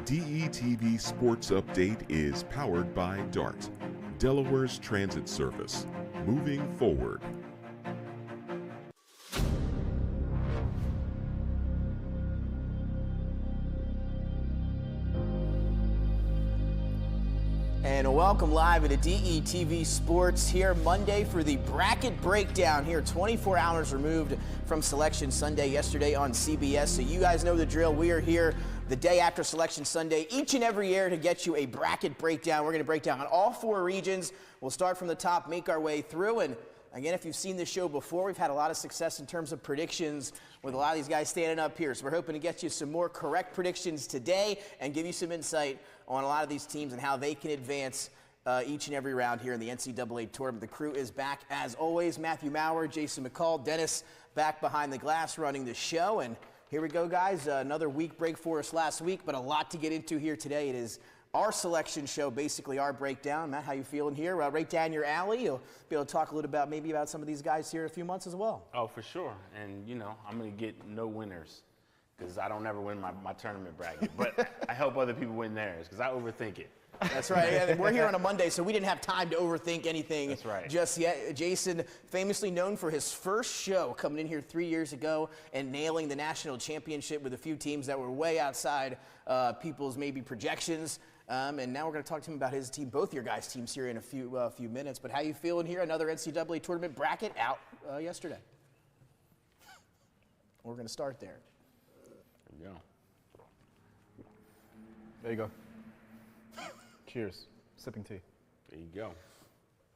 DETV Sports Update is powered by DART, Delaware's transit service. Moving forward. And welcome live to DETV Sports here Monday for the bracket breakdown here 24 hours removed from Selection Sunday yesterday on CBS. So you guys know the drill. We are here the day after Selection Sunday each and every year to get you a bracket breakdown. We're going to break down all four regions. We'll start from the top, make our way through. And again, if you've seen this show before, we've had a lot of success in terms of predictions with a lot of these guys standing up here. So we're hoping to get you some more correct predictions today and give you some insight on a lot of these teams and how they can advance each and every round here in the NCAA tournament. The crew is back as always. Matthew Maurer, Jason McCall, Dennis back behind the glass running the show. And here we go, guys. Another week break for us last week, but a lot to get into here today. It is our selection show, basically our breakdown. Matt, how you feeling here? Right down your alley. You'll be able to talk a little about maybe about some of these guys here in a few months as well. Oh, for sure. And, you know, I'm going to get no winners because I don't ever win my tournament bracket. But I help other people win theirs because I overthink it. That's right. And we're here on a Monday, so we didn't have time to overthink anything just yet. Jason, famously known for his first show, coming in here 3 years ago and nailing the national championship with a few teams that were way outside people's maybe projections. And now we're going to talk to him about his team, both your guys' teams here in a few minutes. But how you feeling here? Another NCAA tournament bracket out yesterday. We're going to start there. There you go. There you go. Cheers. Sipping tea. There you go.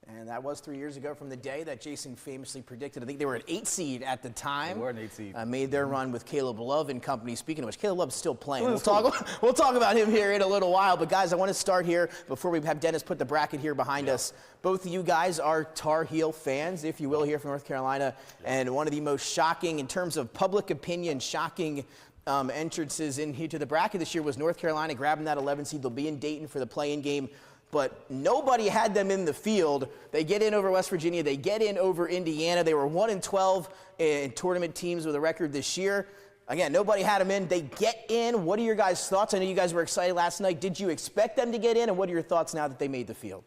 And that was 3 years ago from the day that Jason famously predicted. I think they were an 8 seed at the time. They were an 8 seed. Made their run with Caleb Love and company. Speaking of which, Caleb Love's still playing. We'll talk about him here in a little while. But guys, I want to start here before we have Dennis put the bracket here behind us. Both of you guys are Tar Heel fans, if you will, here from North Carolina. And one of the most shocking, in terms of public opinion, shocking entrances in here to the bracket this year was North Carolina grabbing that 11 seed. They'll be in Dayton for the play-in game. But nobody had them in the field. They get in over West Virginia. They get in over Indiana. They were 1-12 in tournament teams with a record this year. Again, nobody had them in. They get in. What are your guys' thoughts? I know you guys were excited last night. Did you expect them to get in? And what are your thoughts now that they made the field?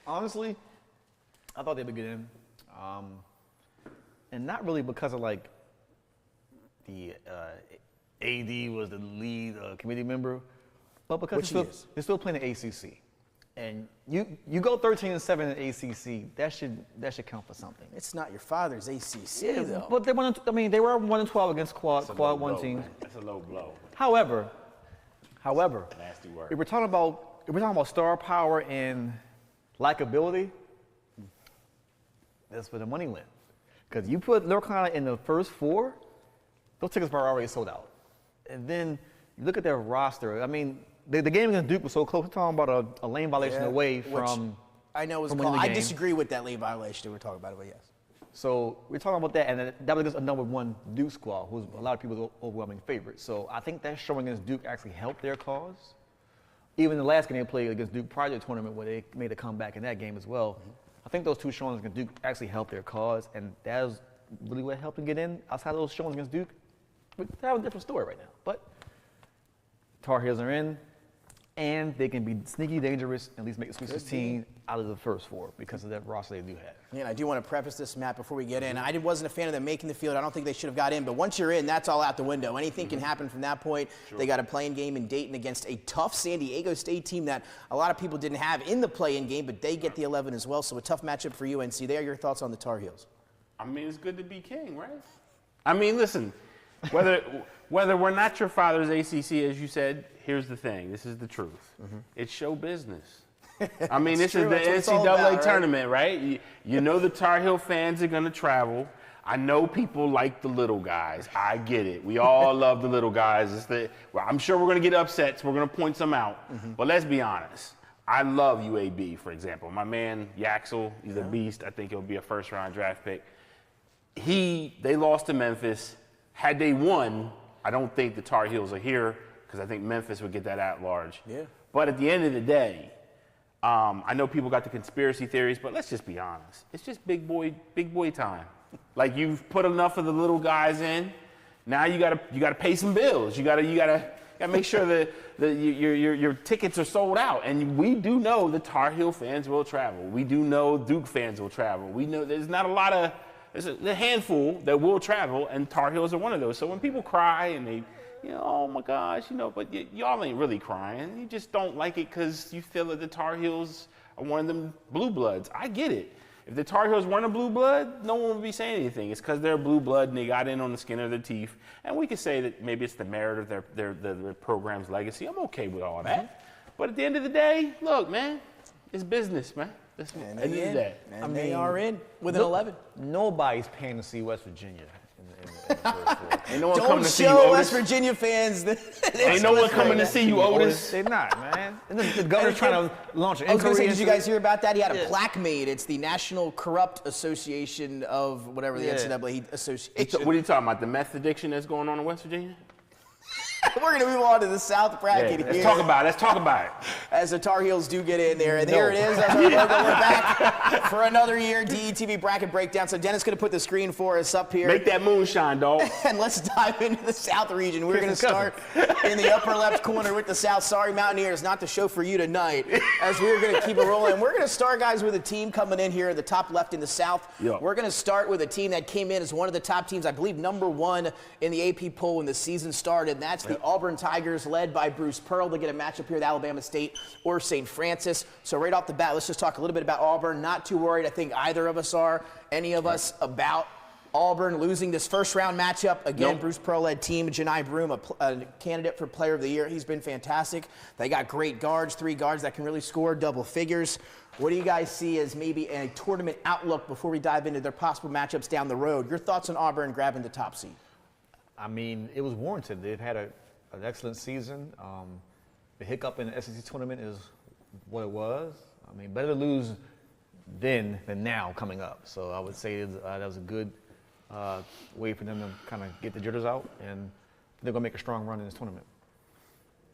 Honestly, I thought they would get in. And not really because of like the AD was the lead committee member. But because they're still playing the ACC, and you go 13-7 in the ACC, that should count for something. It's not your father's ACC though. But they were 1-12 against quad one team. That's a low blow. However, Nasty word. if we're talking about star power and likability, that's where the money went. Because you put North Carolina in the first 4, those tickets were already sold out. And then you look at their roster. I mean, the game against Duke was so close. We're talking about a lane violation away from. I know it was called. I disagree with that lane violation. We're talking about it, but yes. So we're talking about that, and that was against a #1 Duke squad, who's a lot of people's overwhelming favorite. So I think that showing against Duke actually helped their cause. Even the last game they played against Duke prior to the tournament, where they made a comeback in that game as well. I think those 2 showings against Duke actually helped their cause, and that was really what helped them get in. Outside of those showings against Duke, but that's a different story right now. But Tar Heels are in, and they can be sneaky dangerous and at least make the Sweet 16 out of the first 4 because of that roster they do have. Yeah, and I do want to preface this, Matt, before we get in. I wasn't a fan of them making the field. I don't think they should have got in, but once you're in, that's all out the window. Anything can happen from that point. Sure. They got a play-in game in Dayton against a tough San Diego State team that a lot of people didn't have in the play-in game, but they get the 11 as well, so a tough matchup for UNC. There are your thoughts on the Tar Heels. I mean, it's good to be king, right? I mean, listen, whether we're not your father's ACC, as you said, here's the thing. This is the truth. It's show business. I mean, this is the NCAA tournament, right? You know the Tar Heel fans are going to travel. I know people like the little guys. I get it. We all love the little guys. I'm sure we're going to get upset, so we're going to point some out. But let's be honest. I love UAB, for example. My man, Yaxel, he's a beast. I think he'll be a first-round draft pick. They lost to Memphis. Had they won, I don't think the Tar Heels are here because I think Memphis would get that at large. Yeah. But at the end of the day, I know people got the conspiracy theories, but let's just be honest. It's just big boy time. Like, you've put enough of the little guys in. Now you gotta pay some bills. You gotta Got to make sure that your tickets are sold out. And we do know the Tar Heel fans will travel. We do know Duke fans will travel. We know there's not a lot of, there's a handful that will travel, and Tar Heels are one of those. So when people cry and they, oh my gosh, but y'all ain't really crying. You just don't like it because you feel that the Tar Heels are one of them blue bloods. I get it. If the Tar Heels weren't a blue blood, no one would be saying anything. It's because they're blue blood and they got in on the skin of their teeth. And we could say that maybe it's the merit of their program's legacy. I'm okay with all that. But at the end of the day, look, man, it's business, man. And they are in with an 11. Nobody's paying to see West Virginia. In the first four. Ain't no one Don't coming to see you, show Otis. West Virginia fans. Ain't no one coming to see you, Otis. They're not, man. And the governor's trying to launch an I was going to say, inquiry. did you guys hear about that? He had a plaque made. It's the National Corrupt Association of whatever the NCAA association. What are you talking about? The meth addiction that's going on in West Virginia? We're going to move on to the South bracket here. Let's talk about it. As the Tar Heels do get in there. And here it is. As our logo, we're back for another year, DETV bracket breakdown. So Dennis is going to put the screen for us up here. Make that moonshine, dog. And let's dive into the South region. We're going to start in the upper left corner with the South. Sorry, Mountaineers, not the show for you tonight, as we're going to keep it rolling. We're going to start, guys, with a team coming in here, the top left in the South. Yep. We're going to start with a team that came in as one of the top teams, I believe, #1 in the AP poll when the season started, and that's the Auburn Tigers, led by Bruce Pearl. They get a matchup here with Alabama State or St. Francis. So right off the bat, let's just talk a little bit about Auburn. Not too worried, I think either of us are, any of us, about Auburn losing this first-round matchup. Again, Bruce Pearl-led team. Janai Broom, a candidate for Player of the Year. He's been fantastic. They got great guards, 3 guards that can really score double figures. What do you guys see as maybe a tournament outlook before we dive into their possible matchups down the road? Your thoughts on Auburn grabbing the top seed? I mean, it was warranted. They've had an excellent season. The hiccup in the SEC tournament is what it was. I mean, better to lose then than now coming up. So I would say that was a good way for them to kind of get the jitters out, and they're going to make a strong run in this tournament.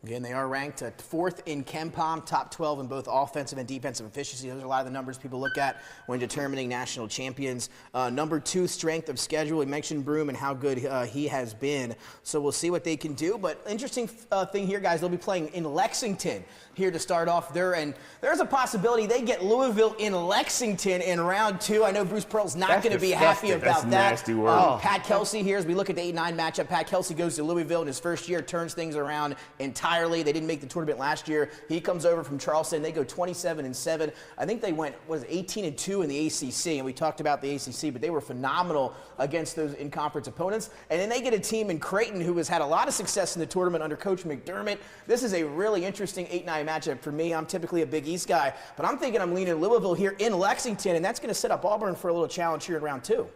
Again, they are ranked 4th in KenPom, top 12 in both offensive and defensive efficiency. Those are a lot of the numbers people look at when determining national champions. Number 2, strength of schedule. We mentioned Broom and how good he has been. So we'll see what they can do. But interesting thing here, guys, they'll be playing in Lexington here to start off there. And there's a possibility they get Louisville in Lexington in round 2. I know Bruce Pearl's not going to be happy about that. Nasty word. Pat Kelsey here, as we look at the 8-9 matchup, Pat Kelsey goes to Louisville in his first year, turns things around entirely. They didn't make the tournament last year. He comes over from Charleston. They go 27-7. I think they went, 18-2 in the ACC, and we talked about the ACC, but they were phenomenal against those in-conference opponents. And then they get a team in Creighton who has had a lot of success in the tournament under Coach McDermott. This is a really interesting 8-9 matchup for me. I'm typically a Big East guy, but I'm thinking I'm leaning Louisville here in Lexington, and that's going to set up Auburn for a little challenge here in round 2.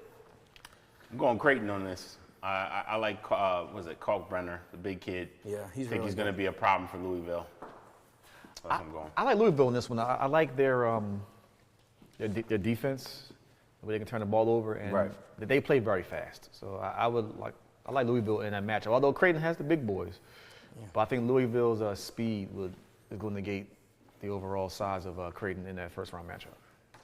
I'm going Creighton on this. I like, Kalkbrenner, the big kid. Yeah, he's I think really he's going to be a problem for Louisville. That's where I'm going. I like Louisville in this one. I like their defense, where they can turn the ball over, and they play very fast. So I like Louisville in that matchup. Although Creighton has the big boys, but I think Louisville's speed is going to negate the overall size of Creighton in that first-round matchup.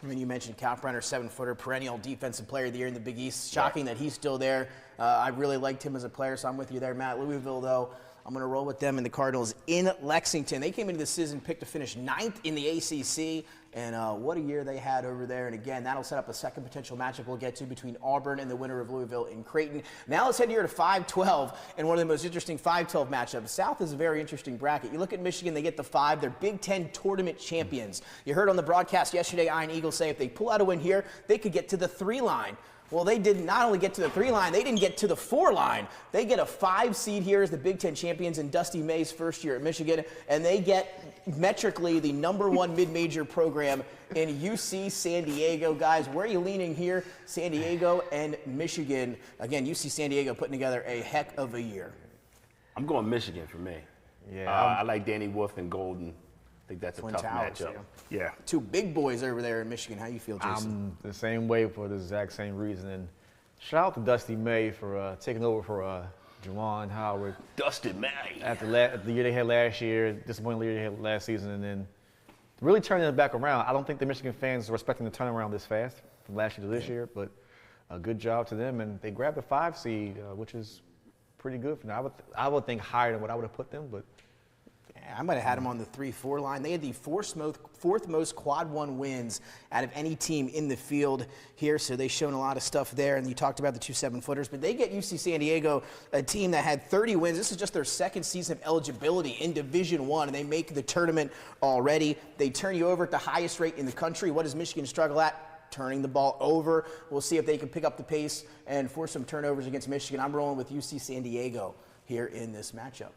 I mean, you mentioned Kalkbrenner, 7-footer, perennial defensive player of the year in the Big East. Shocking that he's still there. I really liked him as a player, so I'm with you there, Matt. Louisville, though, I'm going to roll with them and the Cardinals in Lexington. They came into the season picked to finish 9th in the ACC, and what a year they had over there. And again, that'll set up a second potential matchup we'll get to between Auburn and the winner of Louisville in Creighton. Now let's head here to 5-12 and one of the most interesting 5-12 matchups. South is a very interesting bracket. You look at Michigan, they get the 5. They're Big Ten tournament champions. You heard on the broadcast yesterday, Iron Eagle say if they pull out a win here, they could get to the 3 line. Well, they did not only get to the 3 line, they didn't get to the 4 line. They get a 5 seed here as the Big Ten champions in Dusty May's first year at Michigan, and they get metrically the #1 mid-major program in UC San Diego. Guys, where are you leaning here? San Diego and Michigan. Again, UC San Diego putting together a heck of a year. I'm going Michigan for me. Yeah, I like Danny Wolf and Golden. I think that's a Twin tough Towers, matchup. yeah. 2 big boys over there in Michigan. How you feel, Jason? I'm the same way for the exact same reason. And shout out to Dusty May for taking over for Juwan Howard. Dusty May. After the year they had last year, disappointing year they had last season, and then really turning it back around. I don't think the Michigan fans are expecting the turnaround this fast from last year to this year, but a good job to them. And they grabbed the 5 seed, which is pretty good for them. I would think higher than what I would have put them, but. I might have had them on the 3-4 line. They had the fourth most quad one wins out of any team in the field here, so they've shown a lot of stuff there. And you talked about the 2 7-footers, but they get UC San Diego, a team that had 30 wins. This is just their second season of eligibility in Division I, and they make the tournament already. They turn you over at the highest rate in the country. What does Michigan struggle at? Turning the ball over. We'll see if they can pick up the pace and force some turnovers against Michigan. I'm rolling with UC San Diego here in this matchup.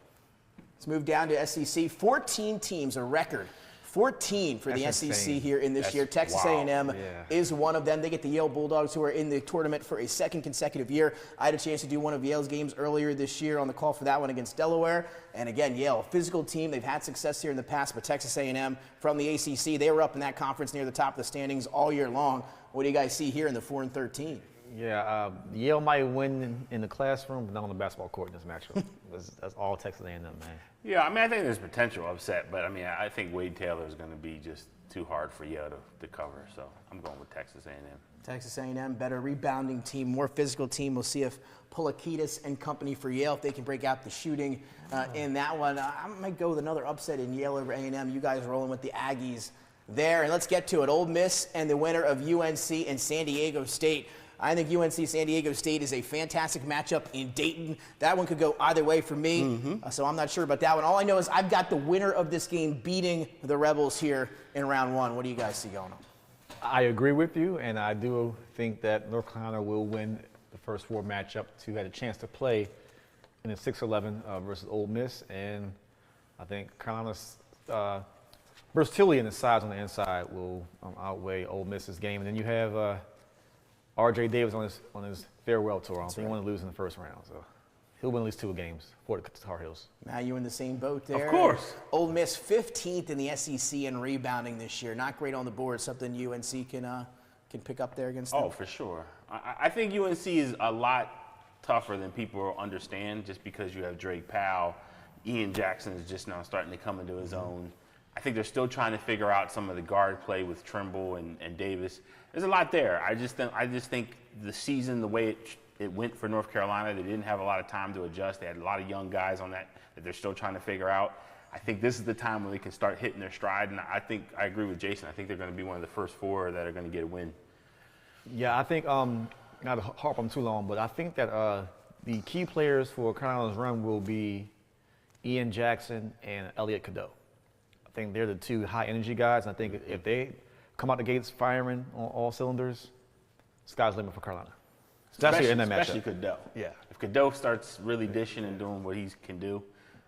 Let's move down to SEC. 14 teams, a record. 14 for the SEC here in this year. Texas A&M is one of them. They get the Yale Bulldogs, who are in the tournament for a second consecutive year. I had a chance to do one of Yale's games earlier this year on the call for that one against Delaware. And again, Yale, a physical team. They've had success here in the past, but Texas A&M from the ACC, they were up in that conference near the top of the standings all year long. What do you guys see here in the 4-13? Yeah, Yale might win in the classroom, but not on the basketball court in this matchup. That's all Texas A&M, man. Yeah, I mean, I think there's potential upset, but I mean, I think Wade Taylor is going to be just too hard for Yale to cover. So I'm going with Texas A&M. Texas A&M, better rebounding team, more physical team. We'll see if Polakidis and company for Yale, if they can break out the shooting in that one. I might go with another upset in Yale over A&M. You guys rolling with the Aggies there. And let's get to it. Ole Miss and the winner of UNC and San Diego State. I think UNC San Diego State is a fantastic matchup in Dayton. That one could go either way for me, so I'm not sure about that one. All I know is I've got the winner of this game beating the Rebels here in round one. What do you guys see going on? I agree with you, and I do think that North Carolina will win the first 4 matchup to have a chance to play in the 6-11 versus Ole Miss. And I think Carolina's versatility and the size on the inside will outweigh Ole Miss's game. And then you have R.J. Davis on his farewell tour. I don't think he want to lose in the first round, so he'll win at least 2 games for the Tar Heels. Now you in the same boat there. Of course. Ole Miss 15th in the SEC in rebounding this year. Not great on the board. Something UNC can pick up there against them. Oh, for sure. I think UNC is a lot tougher than people understand, just because you have Drake Powell. Ian Jackson is just now starting to come into his own. I think they're still trying to figure out some of the guard play with Trimble and Davis. There's a lot there. I just think the season, the way it went for North Carolina, they didn't have a lot of time to adjust. They had a lot of young guys on that they're still trying to figure out. I think this is the time when they can start hitting their stride, and I agree with Jason. I think they're going to be one of the first 4 that are going to get a win. Yeah, I think, not to harp on too long, but I think that the key players for Carolina's run will be Ian Jackson and Elliot Cadeau. I think they're the 2 high-energy guys, and I think if they come out the gates firing on all cylinders, sky's the limit for Carolina. Especially in that matchup. Especially Cadeau. Yeah. If Cadeau starts really dishing and doing what he can do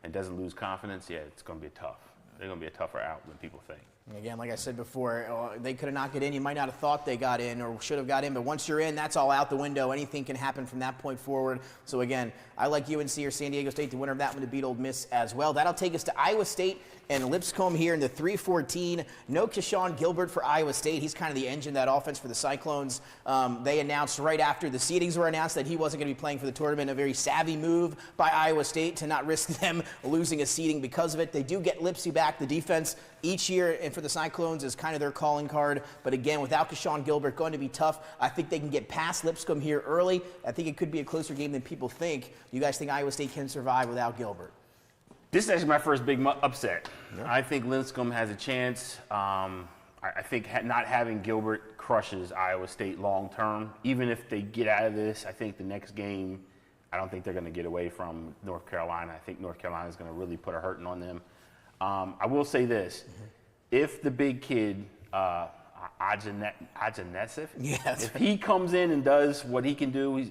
and doesn't lose confidence, yeah, it's going to be tough. They're going to be a tougher out than people think. Again, like I said before, they could have not got in. You might not have thought they got in or should have got in, but once you're in, that's all out the window. Anything can happen from that point forward. So again, I like UNC or San Diego State, the winner of that one, to beat Ole Miss as well. That'll take us to Iowa State and Lipscomb here in the 3-14. No Keshawn Gilbert for Iowa State. He's kind of the engine of that offense for the Cyclones. They announced right after the seedings were announced that he wasn't going to be playing for the tournament. A very savvy move by Iowa State to not risk them losing a seeding because of it. They do get Lipsy back. The defense each year and for the Cyclones is kind of their calling card. But again, without Keshawn Gilbert, going to be tough. I think they can get past Lipscomb here early. I think it could be a closer game than people think. Do you guys think Iowa State can survive without Gilbert? This is actually my first big upset. Yeah. I think Lipscomb has a chance. I think not having Gilbert crushes Iowa State long term. Even if they get out of this, I think the next game, I don't think they're going to get away from North Carolina. I think North Carolina is going to really put a hurting on them. I will say this. If the big kid, Ajanesiv, if he comes in and does what he can do, he's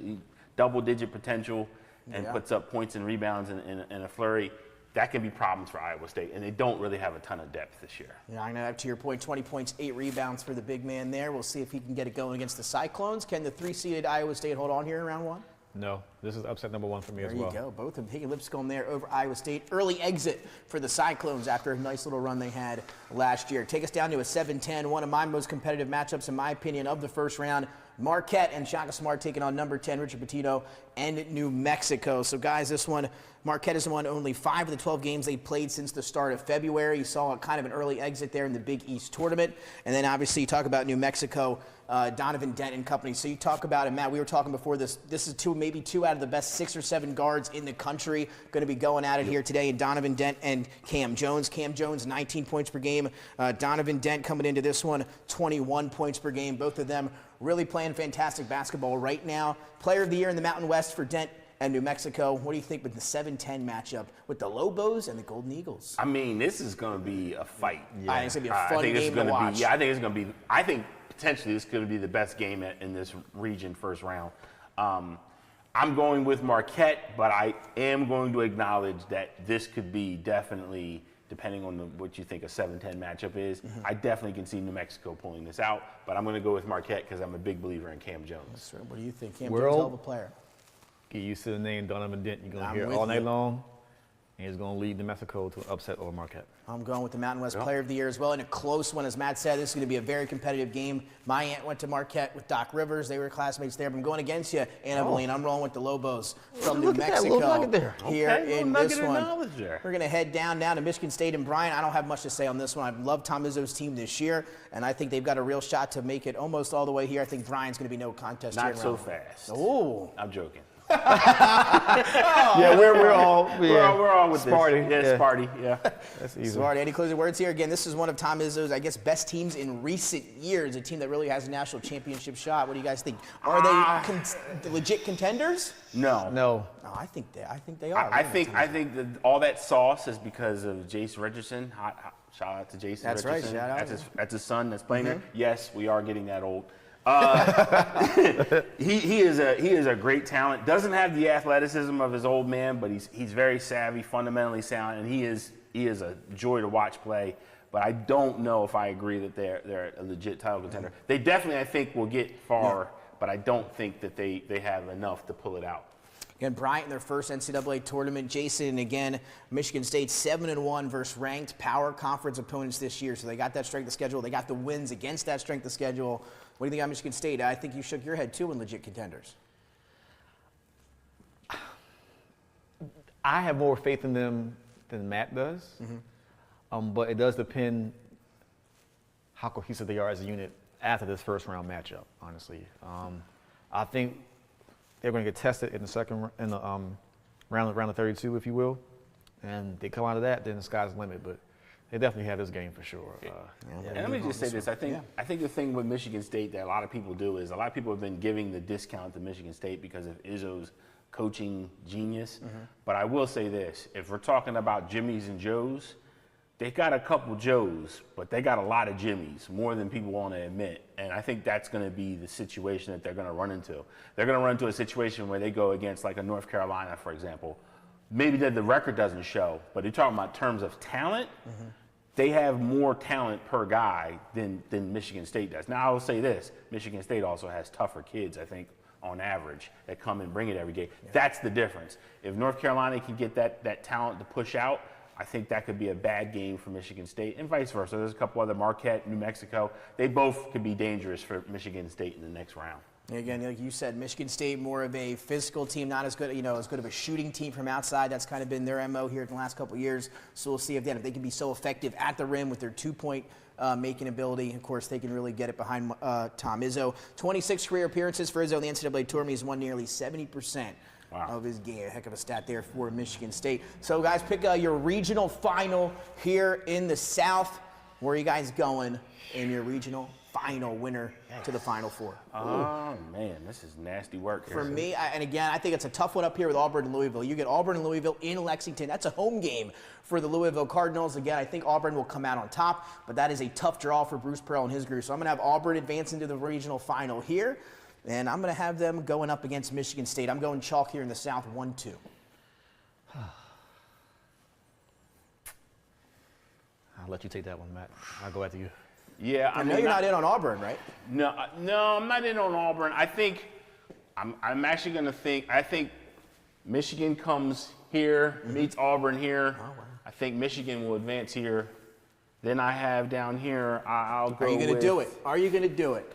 double-digit potential and puts up points and rebounds in a flurry, that can be problems for Iowa State, and they don't really have a ton of depth this year. Yeah, I know, to your point, 20 points, 8 rebounds for the big man there. We'll see if he can get it going against the Cyclones. Can the 3-seeded Iowa State hold on here in round one? No, this is upset number 1 for me as well. There you go. Both of them taking Lipscomb there over Iowa State. Early exit for the Cyclones after a nice little run they had last year. Take us down to a 7-10, one of my most competitive matchups, in my opinion, of the first round. Marquette and Shaka Smart taking on number 10 Richard Pitino and New Mexico. So guys, this one, Marquette has won only 5 of the 12 games they played since the start of February. You saw kind of an early exit there in the Big East tournament. And then obviously you talk about New Mexico, Donovan Dent and company. So you talk about it, Matt, we were talking before this. This is maybe two out of the best 6 or 7 guards in the country going to be going at it here today. And Donovan Dent and Cam Jones. Cam Jones, 19 points per game. Donovan Dent coming into this one, 21 points per game. Both of them really playing fantastic basketball right now. Player of the year in the Mountain West for Dent and New Mexico. What do you think with the 7-10 matchup with the Lobos and the Golden Eagles? I mean, this is going to be a fight. Yeah. I think it's going to be a fun game to watch. I think potentially this is going to be the best game in this region first round. I'm going with Marquette, but I am going to acknowledge that this could be definitely, depending on what you think a 7-10 matchup is, I definitely can see New Mexico pulling this out, but I'm going to go with Marquette because I'm a big believer in Cam Jones. That's right. What do you think? Cam Jones, hell of a player. Get used to the name Donovan Dent. You're going to hear it all night long. And he's going to lead New Mexico to an upset over Marquette. I'm going with the Mountain West Player of the Year as well. And a close one, as Matt said. This is going to be a very competitive game. My aunt went to Marquette with Doc Rivers. They were classmates there. But I'm going against you, Anna Boleyn. I'm rolling with the Lobos from New Mexico here in this one. We're going to head down now to Michigan State and Bryant. I don't have much to say on this one. I love Tom Izzo's team this year, and I think they've got a real shot to make it almost all the way here. I think Bryant's going to be no contest here. Not so fast. Oh, I'm joking. Yeah, we're all with Sparty. This. Yeah, Sparty. Yeah, that's easy. Sparty. Any closing words here? Again, this is one of Tom Izzo's, I guess, best teams in recent years. A team that really has a national championship shot. What do you guys think? Are they legit contenders? No. I think they are. I think that all that sauce is because of Jason Richardson. Shout out to Jason Richardson. That's right. Shout out. That's his son that's playing there. Yes, we are getting that old. He is a great talent. Doesn't have the athleticism of his old man, but he's very savvy, fundamentally sound, and he is a joy to watch play. But I don't know if I agree that they're a legit title contender. They definitely, I think, will get far, but I don't think that they have enough to pull it out. Again, Bryant in their first NCAA tournament. Jason, again, Michigan State 7-1 versus ranked power conference opponents this year. So they got that strength of schedule. They got the wins against that strength of schedule. What do you think about Michigan State? I think you shook your head, too, in legit contenders. I have more faith in them than Matt does. But it does depend how cohesive they are as a unit after this first-round matchup, honestly. I think they're going to get tested in the round of 32, if you will, and they come out of that, then the sky's the limit. But they definitely have this game for sure. And let me just say this: I think the thing with Michigan State that a lot of people do is a lot of people have been giving the discount to Michigan State because of Izzo's coaching genius. But I will say this: if we're talking about Jimmys and Joes, they got a couple Joes, but they got a lot of Jimmys, more than people want to admit. And I think that's going to be the situation that they're going to run into. They're going to run into a situation where they go against like a North Carolina, for example. Maybe that the record doesn't show, but you're talking about terms of talent, they have more talent per guy than Michigan State does. Now, I will say this, Michigan State also has tougher kids, I think, on average, that come and bring it every game. That's the difference. If North Carolina can get that talent to push out, I think that could be a bad game for Michigan State, and vice versa. There's a couple other, Marquette, New Mexico. They both could be dangerous for Michigan State in the next round. And again, like you said, Michigan State more of a physical team, not as good, as good of a shooting team from outside. That's kind of been their MO here in the last couple of years. So we'll see if they can be so effective at the rim with their two-point making ability. Of course, they can really get it behind Tom Izzo. 26 career appearances for Izzo in the NCAA tournament. He's won nearly 70%. Of his game. A heck of a stat there for Michigan State. So, guys, pick your regional final here in the South. Where are you guys going in your regional final winner to the Final Four? Oh, man, this is nasty work here. For me, and again, I think it's a tough one up here with Auburn and Louisville. You get Auburn and Louisville in Lexington. That's a home game for the Louisville Cardinals. Again, I think Auburn will come out on top, but that is a tough draw for Bruce Pearl and his group. So I'm going to have Auburn advance into the regional final here. And I'm going to have them going up against Michigan State. I'm going chalk here in the South, 1-2. I'll let you take that one, Matt. I'll go after you. Yeah, I know you're not in on Auburn, right? No, I'm not in on Auburn. I think I'm actually going to think. I think Michigan comes here, meets Auburn here. Oh, wow. I think Michigan will advance here. Then I have down here. I'll go. Are you going to do it? Are you going to do it?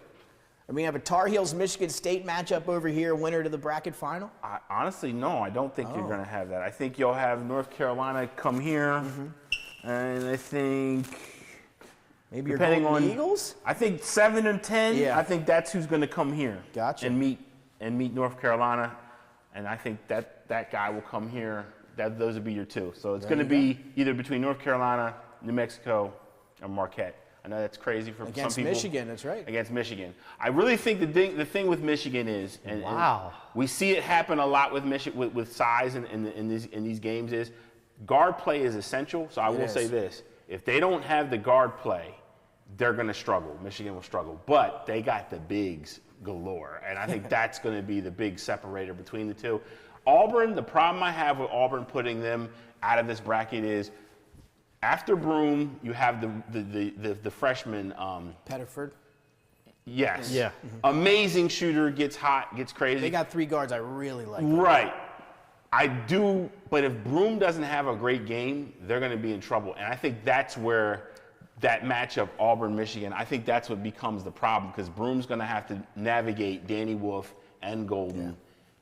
I mean, have a Tar Heels Michigan State matchup over here, winner to the bracket final? Honestly, no, I don't think you're going to have that. I think you'll have North Carolina come here, and I think Maybe you're depending going on the Eagles? I think 7 and 10. Yeah. I think that's who's going to come here. Gotcha. And meet North Carolina, and I think that guy will come here. Those would be your two. So it's going to be either between North Carolina, New Mexico, or Marquette. I know that's crazy for some people. Against Michigan, that's right. Against Michigan. I really think the thing with Michigan is, and we see it happen a lot with Michigan with size in these games, is guard play is essential. So I will say this: if they don't have the guard play, they're going to struggle. Michigan will struggle, but they got the bigs galore, and I think that's going to be the big separator between the two. Auburn, the problem I have with Auburn putting them out of this bracket is, after Broome, you have the freshman. Pettiford. Yes. Yeah. Amazing shooter, gets hot, gets crazy. They got 3 guards I really like. Right. I do, but if Broome doesn't have a great game, they're going to be in trouble. And I think that's where that matchup, Auburn-Michigan, I think that's what becomes the problem, because Broome's going to have to navigate Danny Wolf and Golden,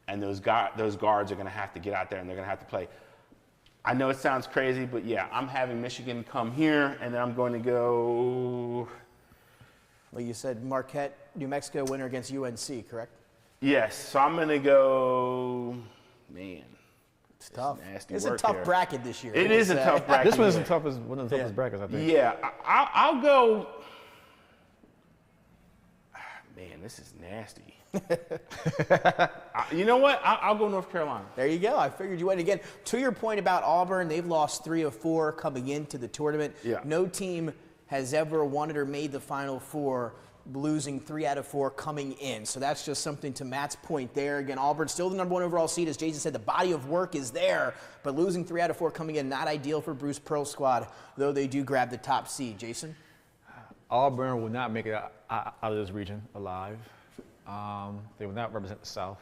and those guards are going to have to get out there and they're going to have to play. I know it sounds crazy, but yeah, I'm having Michigan come here, and then I'm going to go. Well, you said Marquette, New Mexico winner against UNC, correct? Yes, so I'm going to go. Man, it's tough. Nasty it's work a tough here. bracket this year. It is a tough bracket. This one is one of the toughest brackets, I think. Yeah, I'll go. Man, this is nasty. You know what? I'll go North Carolina. There you go. I figured you would. Again, to your point about Auburn, they've lost 3 of 4 coming into the tournament. Yeah. No team has ever won it or made the Final Four losing 3 out of 4 coming in. So that's just something to Matt's point there. Again, Auburn still the #1 overall seed. As Jason said, the body of work is there, but losing 3 out of 4 coming in, not ideal for Bruce Pearl's squad, though they do grab the top seed. Jason? Auburn will not make it out of this region alive. They will not represent the South.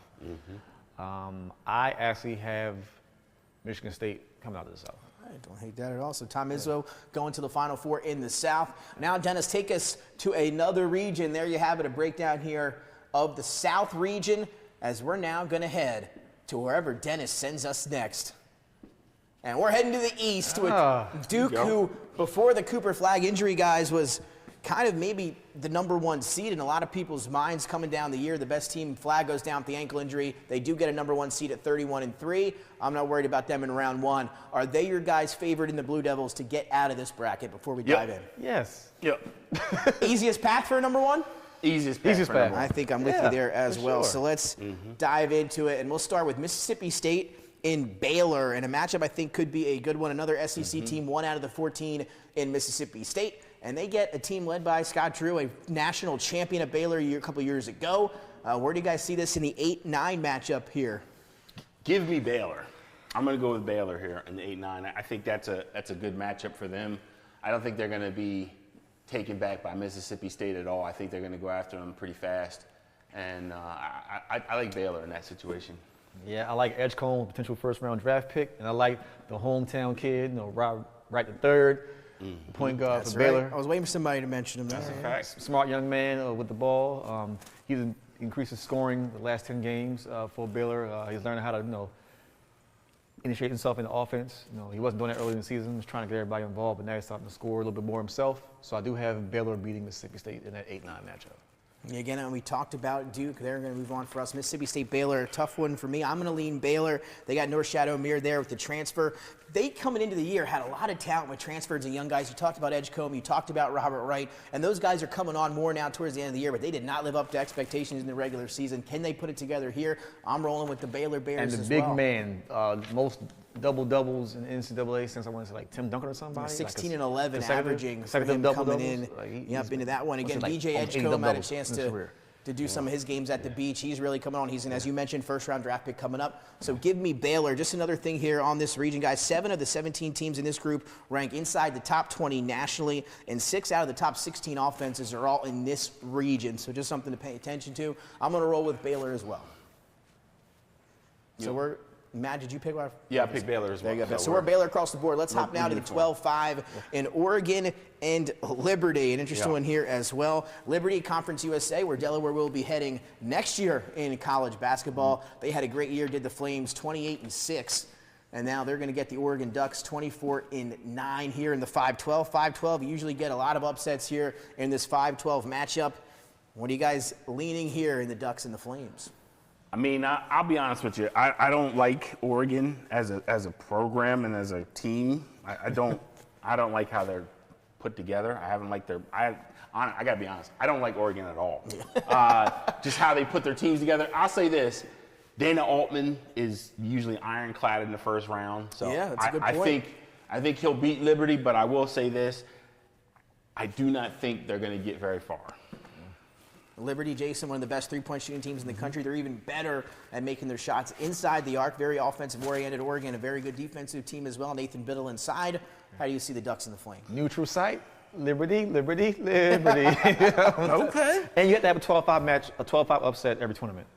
I actually have Michigan State coming out of the South. I don't hate that at all. So Tom Izzo going to the Final Four in the South. Now, Dennis, take us to another region. There you have it, a breakdown here of the South region, as we're now going to head to wherever Dennis sends us next. And we're heading to the East with Duke, who, before the Cooper Flagg injury, guys, was kind of maybe the #1 seed in a lot of people's minds coming down the year. The best team, Flagg, goes down with the ankle injury. They do get a #1 seed at 31-3. I'm not worried about them in round 1. Are they your guys' favorite in the Blue Devils to get out of this bracket before we dive in? Yes. Yep. Easiest path for a #1? Easiest path. Easiest path. I think I'm with you there as well. sure. So let's dive into it, and we'll start with Mississippi State in Baylor, and a matchup I think could be a good one. Another SEC team, 1 out of the 14 in Mississippi State, and they get a team led by Scott Drew, a national champion at Baylor a couple years ago. Where do you guys see this in the 8-9 matchup here? Give me Baylor. I'm going to go with Baylor here in the 8-9. I think that's a good matchup for them. I don't think they're going to be taken back by Mississippi State at all. I think they're going to go after them pretty fast, and I like Baylor in that situation. Yeah, I like Edgecombe, potential first-round draft pick, and I like the hometown kid, Wright III, point guard That's for right. Baylor. I was waiting for somebody to mention him. That's a fact. Smart young man with the ball. He's increased his scoring the last 10 games for Baylor. He's learning how to, initiate himself in the offense. He wasn't doing that early in the season. He was trying to get everybody involved, but now he's starting to score a little bit more himself. So I do have Baylor beating Mississippi State in that 8-9 matchup. Again, and we talked about Duke. They're going to move on for us. Mississippi State, Baylor, a tough one for me. I'm going to lean Baylor. They got Norshad Omier there with the transfer. They, coming into the year, had a lot of talent with transfers and young guys. You talked about Edgecombe. You talked about Robert Wright. And those guys are coming on more now towards the end of the year, but they did not live up to expectations in the regular season. Can they put it together here? I'm rolling with the Baylor Bears And the as big well. man, most double-doubles in NCAA since I want to say like Tim Duncan or somebody. 16 and 11 averaging for consecutive him coming in. double-doubles. Into that one. Again, Like BJ almost 80 Edgecombe had a double-doubles chance in his career. to do some of his games at the beach. He's really coming on. He's, as you mentioned, first-round draft pick coming up. So give me Baylor. Just another thing here on this region, guys. 7 of the 17 teams in this group rank inside the top 20 nationally, and 6 out of the top 16 offenses are all in this region. So just something to pay attention to. I'm going to roll with Baylor as well. So we're Matt, did you pick one? Yeah, I picked Baylor as well. There you go. So we're Baylor across the board. Let's hop now to the 12-5 in Oregon and Liberty. An interesting one here as well. Liberty, Conference USA, where Delaware will be heading next year in college basketball. They had a great year, did the Flames 28-6. And now they're going to get the Oregon Ducks 24-9 here in the 5-12. 5-12, you usually get a lot of upsets here in this 5-12 matchup. What are you guys leaning here in the Ducks and the Flames? I mean, I'll be honest with you. I don't like Oregon as a program and as a team. I don't like how they're put together. I haven't liked I got to be honest. I don't like Oregon at all. Just how they put their teams together. I'll say this. Dana Altman is usually ironclad in the first round. So yeah, that's a good point. I think he'll beat Liberty, but I will say this. I do not think they're going to get very far. Liberty, Jason, one of the best three-point shooting teams in the country. They're even better at making their shots inside the arc. Very offensive-oriented Oregon, a very good defensive team as well. Nathan Biddle inside. How do you see the Ducks and the Flames? Neutral site. Liberty, Liberty, Liberty. Okay. And you have to have a 12-5 match, a 12-5 upset every tournament.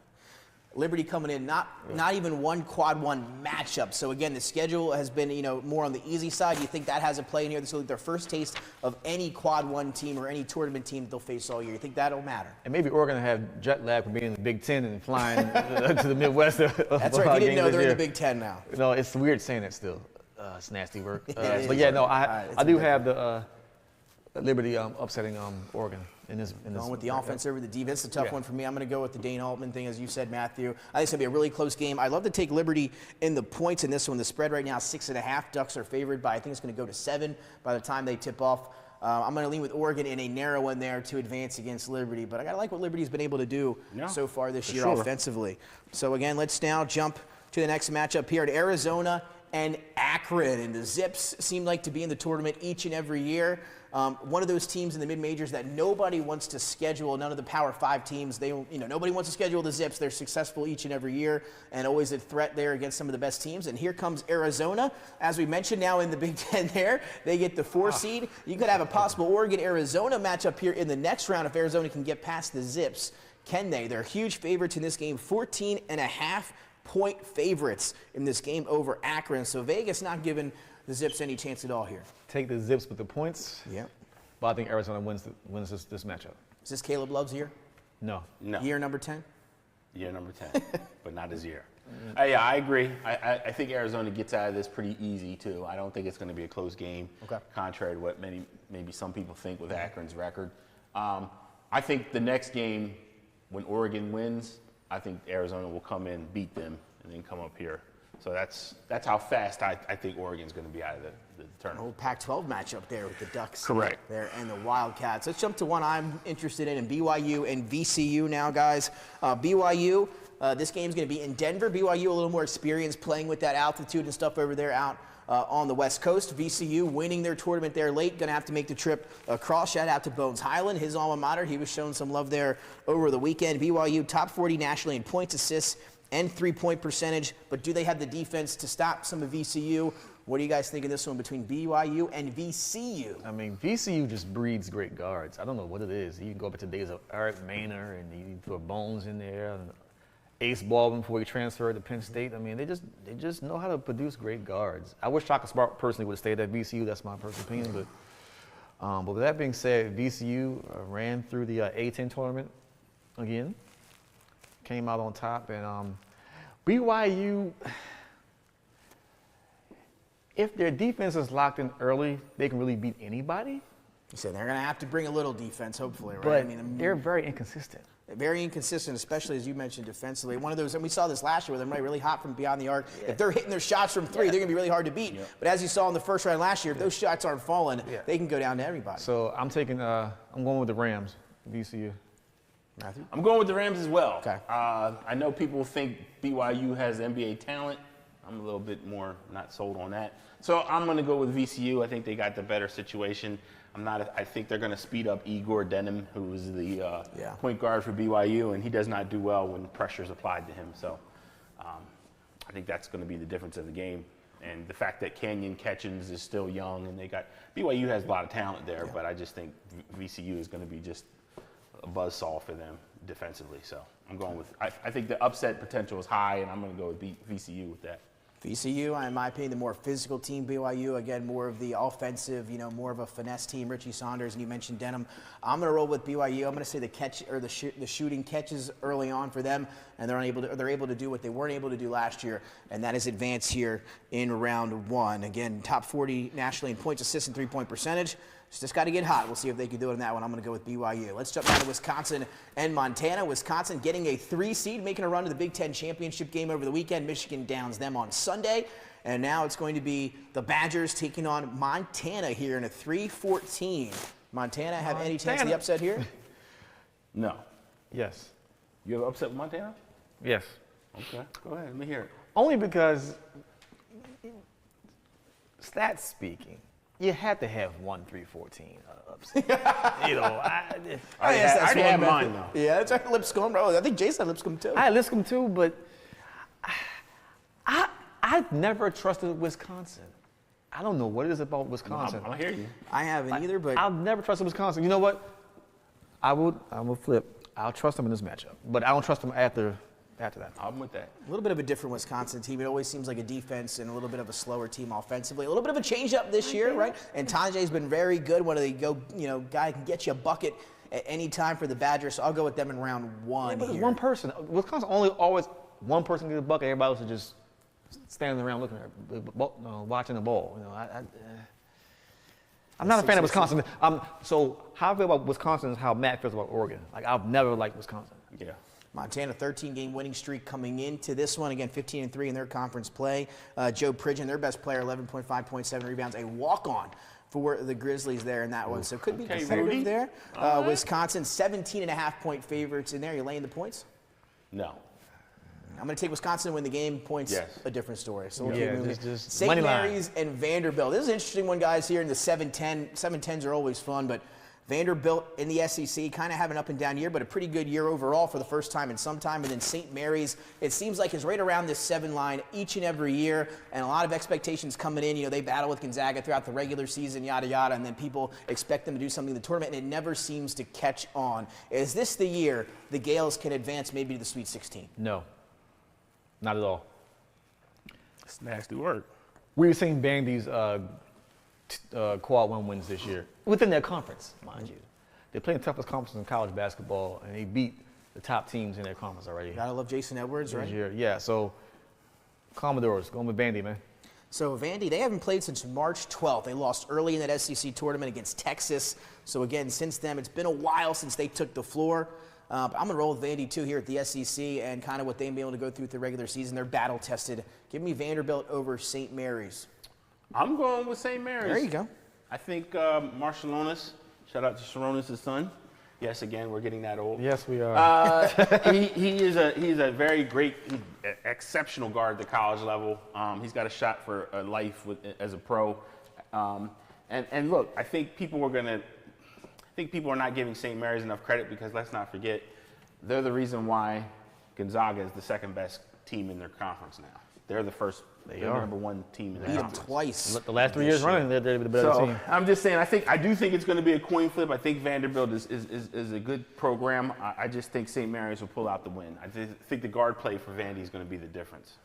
Liberty coming in, not even one quad one matchup. So again, the schedule has been, more on the easy side. Do you think that has a play in here? This will be their first taste of any quad one team or any tournament team that they'll face all year. You think that'll matter? And maybe Oregon will have jet lag from being in the Big Ten and flying to the Midwest. That's right. You didn't know they're in the Big Ten now. No, it's weird saying that still. It's nasty work. But yeah, no, I do have the Liberty upsetting Oregon. Going with the offense over the defense. It's a tough one for me. I'm going to go with the Dane Altman thing, as you said, Matthew. I think it's going to be a really close game. I'd love to take Liberty in the points in this one. The spread right now is 6.5. Ducks are favored by, I think it's going to go to 7 by the time they tip off. I'm going to lean with Oregon in a narrow one there to advance against Liberty. But I got to like what Liberty's been able to do so far this year offensively. So, again, let's now jump to the next matchup here at Arizona and Akron. And the Zips seem like to be in the tournament each and every year. One of those teams in the mid-majors that nobody wants to schedule, none of the Power 5 teams, nobody wants to schedule the Zips. They're successful each and every year and always a threat there against some of the best teams. And here comes Arizona. As we mentioned, now in the Big Ten there, they get the 4 seed. You could have a possible Oregon-Arizona matchup here in the next round if Arizona can get past the Zips. Can they? They're huge favorites in this game, 14.5-point favorites in this game over Akron. So Vegas not giving the Zips any chance at all here. Take the Zips with the points. Yep. But I think Arizona wins this matchup. Is this Caleb Love's year? No. Year number 10? Year number 10, but not his year. Yeah, I agree. I think Arizona gets out of this pretty easy, too. I don't think it's going to be a close game, contrary to what maybe some people think with Akron's record. I think the next game, when Oregon wins, I think Arizona will come in, beat them, and then come up here. So that's how fast I think Oregon's going to be out of the tournament. Old Pac-12 matchup there with the Ducks. Correct. There and the Wildcats. Let's jump to one I'm interested in BYU and VCU now, guys. BYU, this game's going to be in Denver. BYU a little more experienced playing with that altitude and stuff over there out on the West Coast. VCU winning their tournament there late. Going to have to make the trip across. Shout out to Bones Highland, his alma mater. He was showing some love there over the weekend. BYU top 40 nationally in points, assists, and three-point percentage, but do they have the defense to stop some of VCU? What do you guys think of this one between BYU and VCU? I mean, VCU just breeds great guards. I don't know what it is. You can go back to the days of Eric Maynor, and you throw Bones in there, and Ace Baldwin before he transferred to Penn State. I mean, they just know how to produce great guards. I wish Shaka Smart personally would have stayed at VCU. That's my personal opinion. But with that being said, VCU ran through the A10 tournament again. Came out on top, and BYU, if their defense is locked in early, they can really beat anybody. You said they're going to have to bring a little defense, hopefully, right? But they're very inconsistent. Very inconsistent, especially as you mentioned defensively. One of those, and we saw this last year where they're really hot from beyond the arc. If they're hitting their shots from 3, they're going to be really hard to beat. But as you saw in the first round last year, if those shots aren't falling, they can go down to everybody. So I'm going with the Rams, VCU. Matthew? I'm going with the Rams as well. Okay. I know people think BYU has NBA talent. I'm a little bit more not sold on that. So I'm going to go with VCU. I think they got the better situation. I think they're going to speed up Igor Denham, who is the point guard for BYU, and he does not do well when pressure is applied to him. So I think that's going to be the difference of the game. And the fact that Kenyon Catchings is still young, and BYU has a lot of talent there, but I just think VCU is going to be just a buzzsaw for them defensively. So I'm going with, I think the upset potential is high, and I'm going to go with VCU with that. VCU, in my opinion, the more physical team. BYU, again, more of the offensive, more of a finesse team. Richie Saunders, and you mentioned Denham. I'm going to roll with BYU. I'm going to say the shooting catches early on for them, and they're able to do what they weren't able to do last year, and that is advance here in round 1. Again, top 40 nationally in points, assists, and three-point percentage. Just got to get hot. We'll see if they can do it in that one. I'm going to go with BYU. Let's jump down to Wisconsin and Montana. Wisconsin getting a 3 seed, making a run to the Big Ten championship game over the weekend. Michigan downs them on Sunday. And now it's going to be the Badgers taking on Montana here in a 3-14. Montana have any chance of the upset here? No. Yes. You have upset with Montana? Yes. Okay. Go ahead. Let me hear it. Only because, stats speaking, you had to have 1-3-14 upset. I already had mine, though. Yeah, that's right. Lipscomb. Oh, I think Jason had Lipscomb, too. I had Lipscomb, too, but I've never trusted Wisconsin. I don't know what it is about Wisconsin. I hear you. I haven't either, but I've never trusted Wisconsin. You know what? I will flip. I'll trust them in this matchup, but I don't trust them after that. I'm with that. a little bit of a different Wisconsin team. It always seems like a defense and a little bit of a slower team offensively. A little bit of a change-up this year, right? And Tanjay's been very good. One of the guy can get you a bucket at any time for the Badgers. So I'll go with them in round 1 Yeah, but here. it's one person. Wisconsin always one person get a bucket. Everybody else is just standing around looking at watching the ball. I'm not a fan of Wisconsin. So how I feel about Wisconsin is how Matt feels about Oregon. Like, I've never liked Wisconsin. Yeah. Montana, 13-game winning streak coming into this one. Again, 15-3 in their conference play. Joe Pridgeon, their best player, 11.5 points, 7 rebounds, a walk-on for the Grizzlies there in that one. So could be competitive Rudy. there. Wisconsin, 17.5-point favorites in there. You laying the points? No. I'm going to take Wisconsin to win the game. Points, Yes. a different story. So we'll Yeah, keep moving. just St. money line. Mary's and Vanderbilt. This is an interesting one, guys, here in the 7-10. 7-10s are always fun, but Vanderbilt in the SEC kind of have an up and down year, but a pretty good year overall for the first time in some time. And then St. Mary's, it seems like, is right around this 7 line each and every year, and a lot of expectations coming in. They battle with Gonzaga throughout the regular season, yada, yada, and then people expect them to do something in the tournament, and it never seems to catch on. Is this the year the Gales can advance maybe to the Sweet 16? No, not at all. It's nasty work. We've seen Bandy's quad 1 wins this year within their conference, mind you. They play the toughest conference in college basketball, and they beat the top teams in their conference already. Gotta love Jason Edwards, this right? year. Yeah, so Commodores, going with Bandy, man. So Vandy, they haven't played since March 12th. They lost early in that SEC tournament against Texas. So again, since then, it's been a while since they took the floor. I'm going to roll with Vandy, too, here at the SEC and kind of what they've been able to go through the regular season. They're battle-tested. Give me Vanderbilt over St. Mary's. I'm going with St. Mary's. There you go. I think Marshallonis, shout out to Sharonis' son. Yes, again, we're getting that old. Yes, we are. He's a very great, exceptional guard at the college level. He's got a shot for a life as a pro. And look, I think people are not giving St. Mary's enough credit because let's not forget, they're the reason why Gonzaga is the second best team in their conference now. They're the first. They're the number 1 team in their Beat them conference. twice. The last 3 years running, they're the better So team. I'm just saying, I do think it's going to be a coin flip. I think Vanderbilt is a good program. I just think St. Mary's will pull out the win. I think the guard play for Vandy is going to be the difference.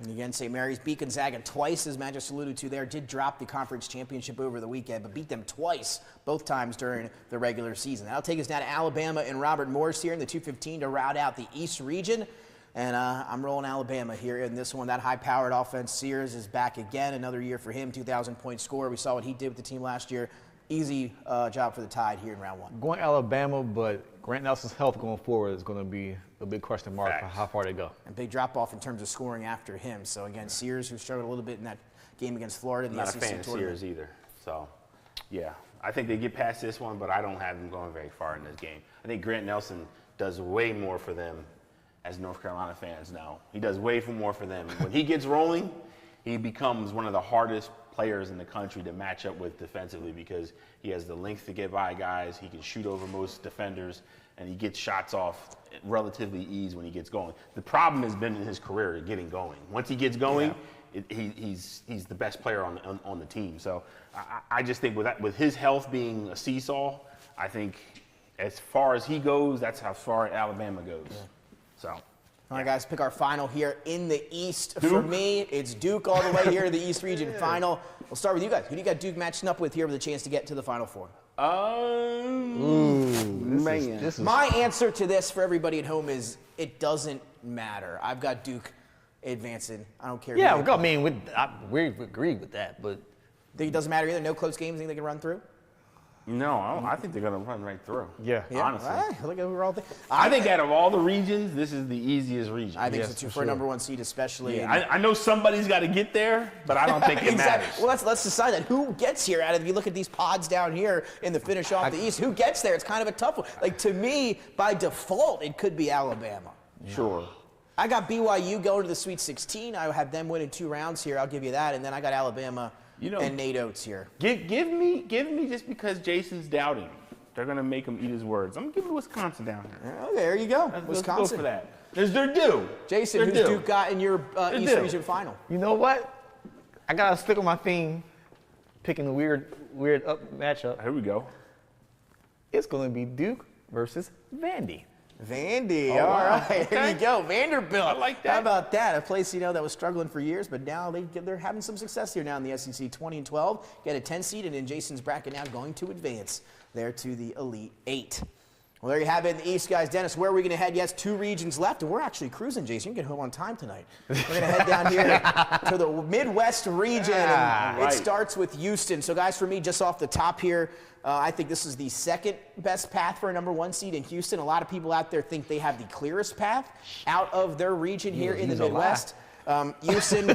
And again, St. Mary's beat Gonzaga twice, as Matt just alluded to there. Did drop the conference championship over the weekend, but beat them twice, both times during the regular season. That'll take us down to Alabama and Robert Morris here in the 2:15 to round out the East region. And I'm rolling Alabama here in this one. That high-powered offense, Sears, is back again. Another year for him, 2,000-point score. We saw what he did with the team last year. Easy job for the Tide here in round 1. Going Alabama, but Grant Nelson's health going forward is going to be a big question mark for Facts. how far they go. And big drop-off in terms of scoring after him. So, again, Sears, who struggled a little bit in that game against Florida in the Not a SEC fan of tournament. Sears either. So, yeah, I think they get past this one, but I don't have them going very far in this game. I think Grant Nelson does way more for them, as North Carolina fans know. He does way more for them. When he gets rolling, he becomes one of the hardest players in the country to match up with defensively because he has the length to get by guys, he can shoot over most defenders, and he gets shots off at relatively ease when he gets going. The problem has been in his career getting going. Once he gets going, he's the best player on the team. So I just think with his health being a seesaw, I think as far as he goes, that's how far Alabama goes. Yeah. So All right, guys, pick our final here in the East. For me, it's Duke all the way here to the East Region Final. We'll start with you guys. Who do you got Duke matching up with here with a chance to get to the Final Four? My answer to this for everybody at home is it doesn't matter. I've got Duke advancing. I don't care. Yeah, I mean, we agree with that, but think it doesn't matter either. No close games. Think they can run through? No, I think they're going to run right through. Yeah. Honestly. Look at we're all I think out of all the regions, this is the easiest region. I think so too, for a number one seed especially. Yeah, I know somebody's got to get there, but I don't think it matters. Well, let's decide that. Who gets here? If you look at these pods down here in the finish off the East, who gets there? It's kind of a tough one. Like, to me, by default, it could be Alabama. Sure. I got BYU going to the Sweet 16. I have them winning 2 rounds here. I'll give you that. And then I got Alabama and Nate Oates here. Give me just because Jason's doubting. They're going to make him eat his words. I'm going to give Wisconsin down here. Oh, there you go. Wisconsin. Let's go for that. They're due. Jason, who's Duke got in your East Region Final? You know what? I got to stick with my theme, picking a weird matchup. Here we go. It's going to be Duke versus Vandy. Vandy, all right, okay. There you go. Vanderbilt. I like that. How about that? A place, that was struggling for years, but now they're having some success here now in the SEC. 20-12, get a 10 seed, and in Jason's bracket now going to advance there to the Elite 8. Well, there you have it in the East, guys. Dennis, where are we going to head? Yes, 2 regions left, and we're actually cruising, Jason. You're going to get home on time tonight. We're going to head down here to the Midwest region, and it starts with Houston. So, guys, for me, just off the top here, I think this is the second best path for a number 1 seed in Houston. A lot of people out there think they have the clearest path out of their region here in the Midwest. Houston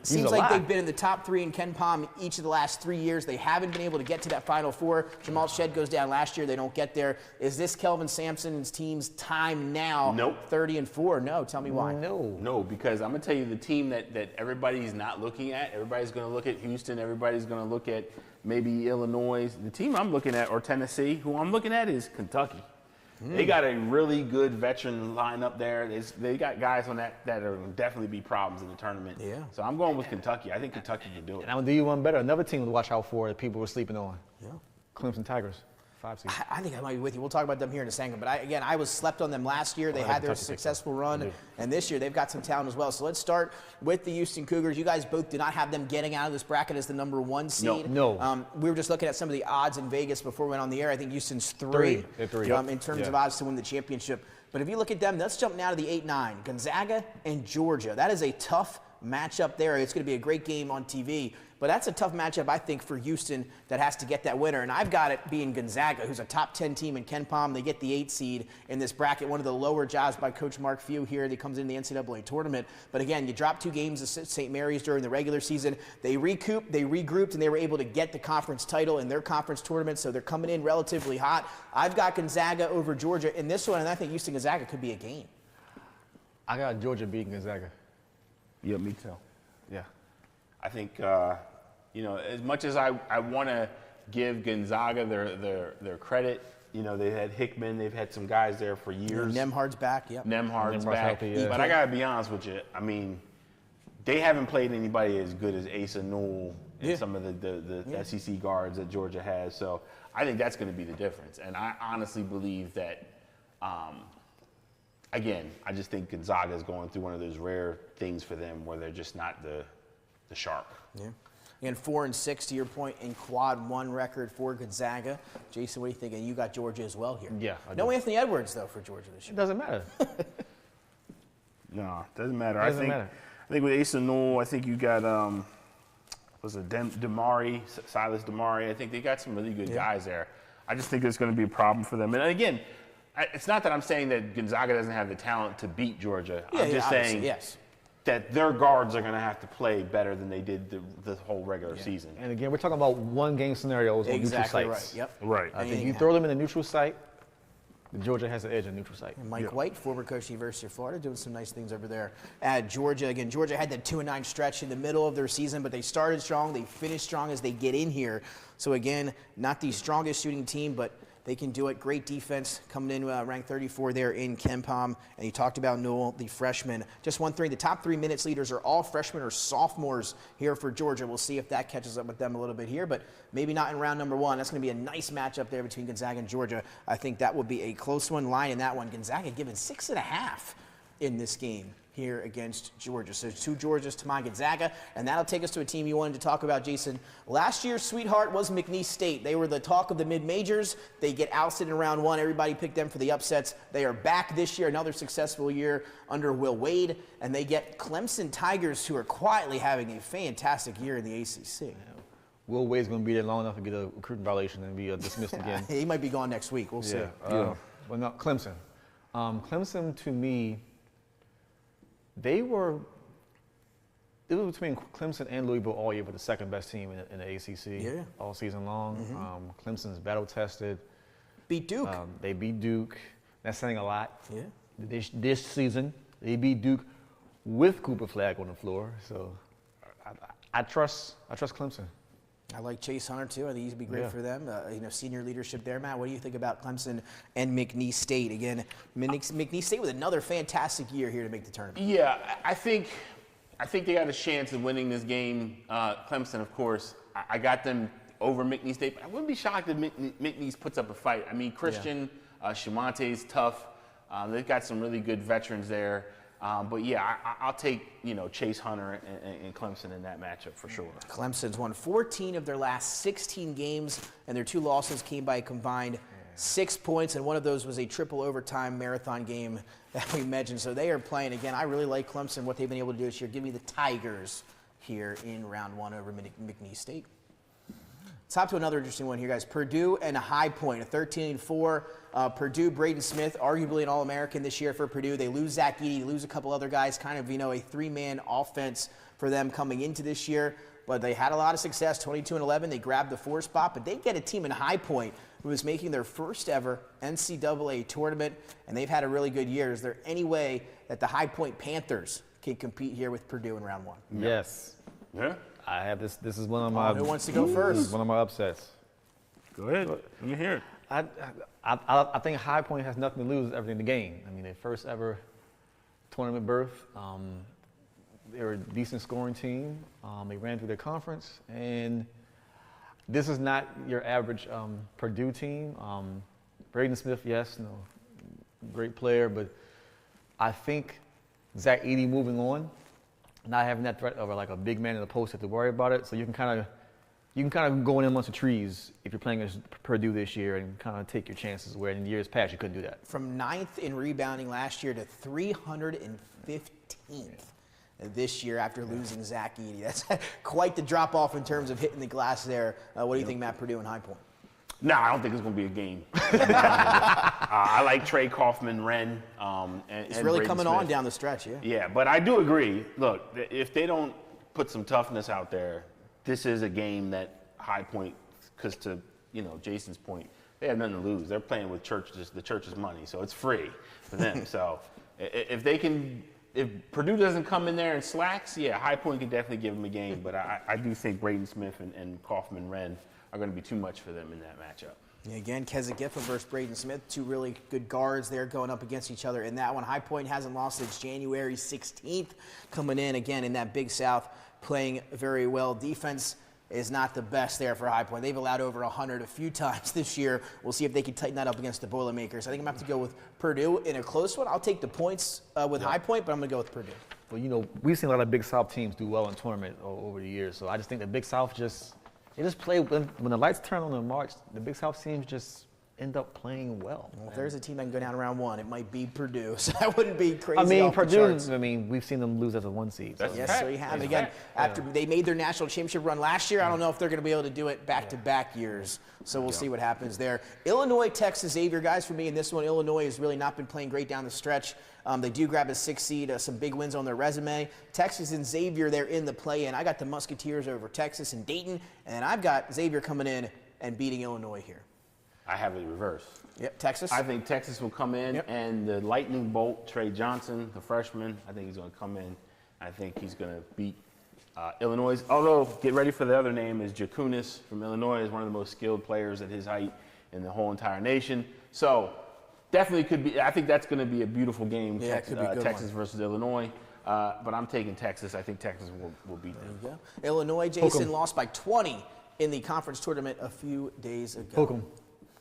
seems like they've been in the top 3 in Ken Pom each of the last 3 years. They haven't been able to get to that Final Four. Jamal Shedd goes down last year. They don't get there. Is this Kelvin Sampson's team's time now? Nope. 30-4. No. Tell me why. No, because I'm going to tell you the team that everybody's not looking at. Everybody's going to look at Houston. Everybody's going to look at maybe Illinois. The team I'm looking at, or Tennessee, who I'm looking at is Kentucky. They got a really good veteran lineup there. They got guys on that are definitely be problems in the tournament. Yeah. So I'm going with Kentucky. I think Kentucky can do it. And I'm going to do you one better. Another team to watch out for that people were sleeping on. Yeah. Clemson Tigers. 5 seed. I think I might be with you. We'll talk about them here in a second. But I was slept on them last year. They had their successful run. And this year, they've got some talent as well. So let's start with the Houston Cougars. You guys both did not have them getting out of this bracket as the number 1 seed. No. We were just looking at some of the odds in Vegas before we went on the air. I think Houston's 3 They're 3. In terms of odds to win the championship. But if you look at them, let's jump now to the 8-9. Gonzaga and Georgia. That is a tough matchup there. It's going to be a great game on TV. But that's a tough matchup, I think, for Houston that has to get that winner. And I've got it being Gonzaga, who's a top 10 team in Ken Pom. They get the 8 seed in this bracket, one of the lower jobs by Coach Mark Few here. That comes in the NCAA tournament. But again, you drop 2 games at St. Mary's during the regular season. They recouped, they regrouped, and they were able to get the conference title in their conference tournament. So they're coming in relatively hot. I've got Gonzaga over Georgia in this one, and I think Houston-Gonzaga could be a game. I got Georgia beating Gonzaga. Yeah, me too. Yeah. I think, as much as I want to give Gonzaga their credit, they had Hickman, they've had some guys there for years. Nemhard's back, yep. Nemhard's back. Healthy, yeah. But I got to be honest with you. I mean, they haven't played anybody as good as Asa Newell and some of the SEC guards that Georgia has. So I think that's going to be the difference. And I honestly believe that, again, I just think Gonzaga is going through one of those rare things for them where they're just not the shark. Yeah. Again, 4-6 to your point in quad 1 record for Gonzaga. Jason, what are you thinking? You got Georgia as well here. Yeah. No Anthony Edwards, though, for Georgia this year. It doesn't matter. No, it doesn't matter. Doesn't matter. I think with Asa Newell, I think you got Damari, Silas Damari. I think they got some really good guys there. I just think it's going to be a problem for them. And again, it's not that I'm saying that Gonzaga doesn't have the talent to beat Georgia. I'm just saying that their guards are going to have to play better than they did the whole regular season. And again, we're talking about 1-game scenarios on neutral sites. Right. Yep. Right. I think you throw them in a neutral site, Georgia has an edge on neutral site. And Mike White, former coach of the University of Florida, doing some nice things over there at Georgia. Again, Georgia had that 2-9 stretch in the middle of their season, but they started strong. They finished strong as they get in here. So again, not the strongest shooting team, but they can do it. Great defense coming in ranked 34 there in Ken Pom. And you talked about Newell, the freshman. Just 1-3. The top 3 minutes leaders are all freshmen or sophomores here for Georgia. We'll see if that catches up with them a little bit here, but maybe not in round number 1. That's going to be a nice matchup there between Gonzaga and Georgia. I think that will be a close one. Line in that one. Gonzaga given 6.5. in this game here against Georgia. So 2 Georgias to my Gonzaga, and that'll take us to a team you wanted to talk about, Jason. Last year's sweetheart was McNeese State. They were the talk of the mid-majors. They get ousted in round 1. Everybody picked them for the upsets. They are back this year, another successful year under Will Wade, and they get Clemson Tigers, who are quietly having a fantastic year in the ACC. Will Wade's going to be there long enough to get a recruiting violation and be dismissed again. He might be gone next week. We'll see. Well, not Clemson. Clemson, to me, it was between Clemson and Louisville all year, but the second best team in the ACC all season long. Clemson's battle tested. Beat Duke. They beat Duke. That's saying a lot. Yeah. This season, they beat Duke with Cooper Flagg on the floor. So I trust Clemson. I like Chase Hunter, too. I think he'd be great for them. Senior leadership there. Matt, what do you think about Clemson and McNeese State? Again, McNeese State with another fantastic year here to make the tournament. Yeah, I think they got a chance of winning this game. Clemson, of course, I got them over McNeese State. But I wouldn't be shocked if McNeese puts up a fight. I mean, Christian Shamonte's tough. They've got some really good veterans there. But yeah, I'll take Chase Hunter and Clemson in that matchup for sure. Clemson's won 14 of their last 16 games, and their 2 losses came by a combined 6 points, and one of those was a triple overtime marathon game that we mentioned. So they are playing again. I really like Clemson, what they've been able to do this year. Give me the Tigers here in round 1 over McNeese State. Let's hop to another interesting one here, guys. Purdue and High Point, a 13-4. Purdue, Braden Smith, arguably an All-American this year for Purdue. They lose Zach Edey, lose a couple other guys, kind of, a 3-man offense for them coming into this year. But they had a lot of success, 22-11. They grabbed the 4 spot, but they get a team in High Point who is making their first ever NCAA tournament, and they've had a really good year. Is there any way that the High Point Panthers can compete here with Purdue in round 1? Yes. Yeah? I have this. This is one of my. Who wants to go first? This is one of my upsets. Go ahead. Let me hear it. I think High Point has nothing to lose, everything to gain. I mean, their first ever tournament berth. They were a decent scoring team. They ran through their conference, and this is not your average Purdue team. Braden Smith, yes, great player, but I think Zach Edey moving on, not having that threat of like a big man in the post to worry about it, so you can kind of go in amongst the trees if you're playing against Purdue this year and kind of take your chances, where in years past you couldn't do that. From 9th in rebounding last year to 315th this year after losing Zach Edey. That's quite the drop-off in terms of hitting the glass there. What do you think, Matt, Purdue and High Point? No, I don't think it's going to be a game. I like Trey Kaufman-Renn. It's really Braden coming Smith. on down the stretch, yeah. Yeah, but I do agree. Look, if they don't put some toughness out there, this is a game that High Point, because to Jason's point, they have nothing to lose. They're playing with the church's money, so it's free for them. So if Purdue doesn't come in there and slacks, yeah, High Point can definitely give them a game. But I do think Braden Smith and Kaufman-Renn are going to be too much for them in that matchup. Yeah, again, Keza Giffa versus Braden Smith, 2 really good guards there going up against each other in that one. High Point hasn't lost since January 16th, coming in again in that Big South, playing very well. Defense is not the best there for High Point. They've allowed over 100 a few times this year. We'll see if they can tighten that up against the Boilermakers. I think I'm going to have to go with Purdue in a close one. I'll take the points with High Point, but I'm going to go with Purdue. Well, we've seen a lot of Big South teams do well in tournament over the years, so I just think the Big South they just play, when the lights turn on in March, the Big South teams just end up playing well. Well, if there's a team that can go down round 1, it might be Purdue, so that wouldn't be crazy. I mean, off the charts. Purdue, we've seen them lose as a 1 seed. So. Yes, so you have. Again, after they made their national championship run last year, I don't know if they're going to be able to do it back-to-back years. So we'll see what happens there. Illinois, Texas, Xavier, guys, for me in this one, Illinois has really not been playing great down the stretch. They do grab a 6th seed, some big wins on their resume. Texas and Xavier, they're in the play-in. I got the Musketeers over Texas and Dayton, and I've got Xavier coming in and beating Illinois here. I have it reversed. Yep, Texas. I think Texas will come in, and the lightning bolt, Trey Johnson, the freshman, I think he's going to come in. I think he's going to beat Illinois. Although, get ready for the other name, is Jakunis from Illinois, is one of the most skilled players at his height in the whole entire nation. So, definitely could be. I think that's going to be a beautiful game. Yeah, it could be a good Texas one. versus Illinois. But I'm taking Texas. I think Texas will beat them. There you go. Illinois, Jason, lost by 20 in the conference tournament a few days ago. Poke 'em.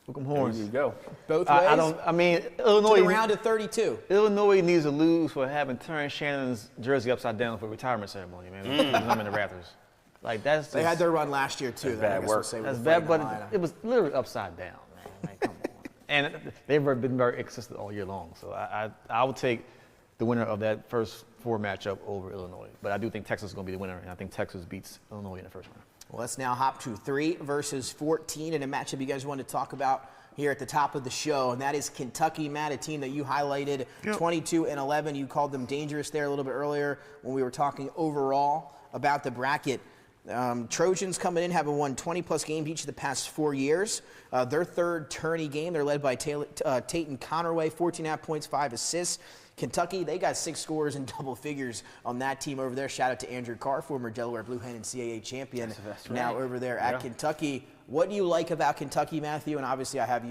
Hook 'em There horns. you go. Both ways? I mean, To Illinois. the round of 32. Illinois needs to lose for having turned Shannon's jersey upside down for a retirement ceremony, man. I'm in the Raptors. Like that's. They had their run last year, too. That's that I bad guess we'll work. say That's with bad, but Carolina. it was literally upside down, man. Like, come on. And they've been very consistent all year long. So I would take the winner of that first 4 matchup over Illinois. But I do think Texas is going to be the winner, and I think Texas beats Illinois in the first round. Well, let's now hop to 3 versus 14 in a matchup you guys wanted to talk about here at the top of the show, and that is Kentucky, Matt, a team that you highlighted, 22-11. You called them dangerous there a little bit earlier when we were talking overall about the bracket. Trojans coming in, having won 20-plus games each of the past 4 years. Their third tourney game, they're led by Tayton Connerway, 14.5 points, 5 assists. Kentucky, they got 6 scores in double figures on that team over there. Shout out to Andrew Carr, former Delaware Blue Hen and CAA champion, That's now right. over there at Kentucky. What do you like about Kentucky, Matthew? And obviously, I have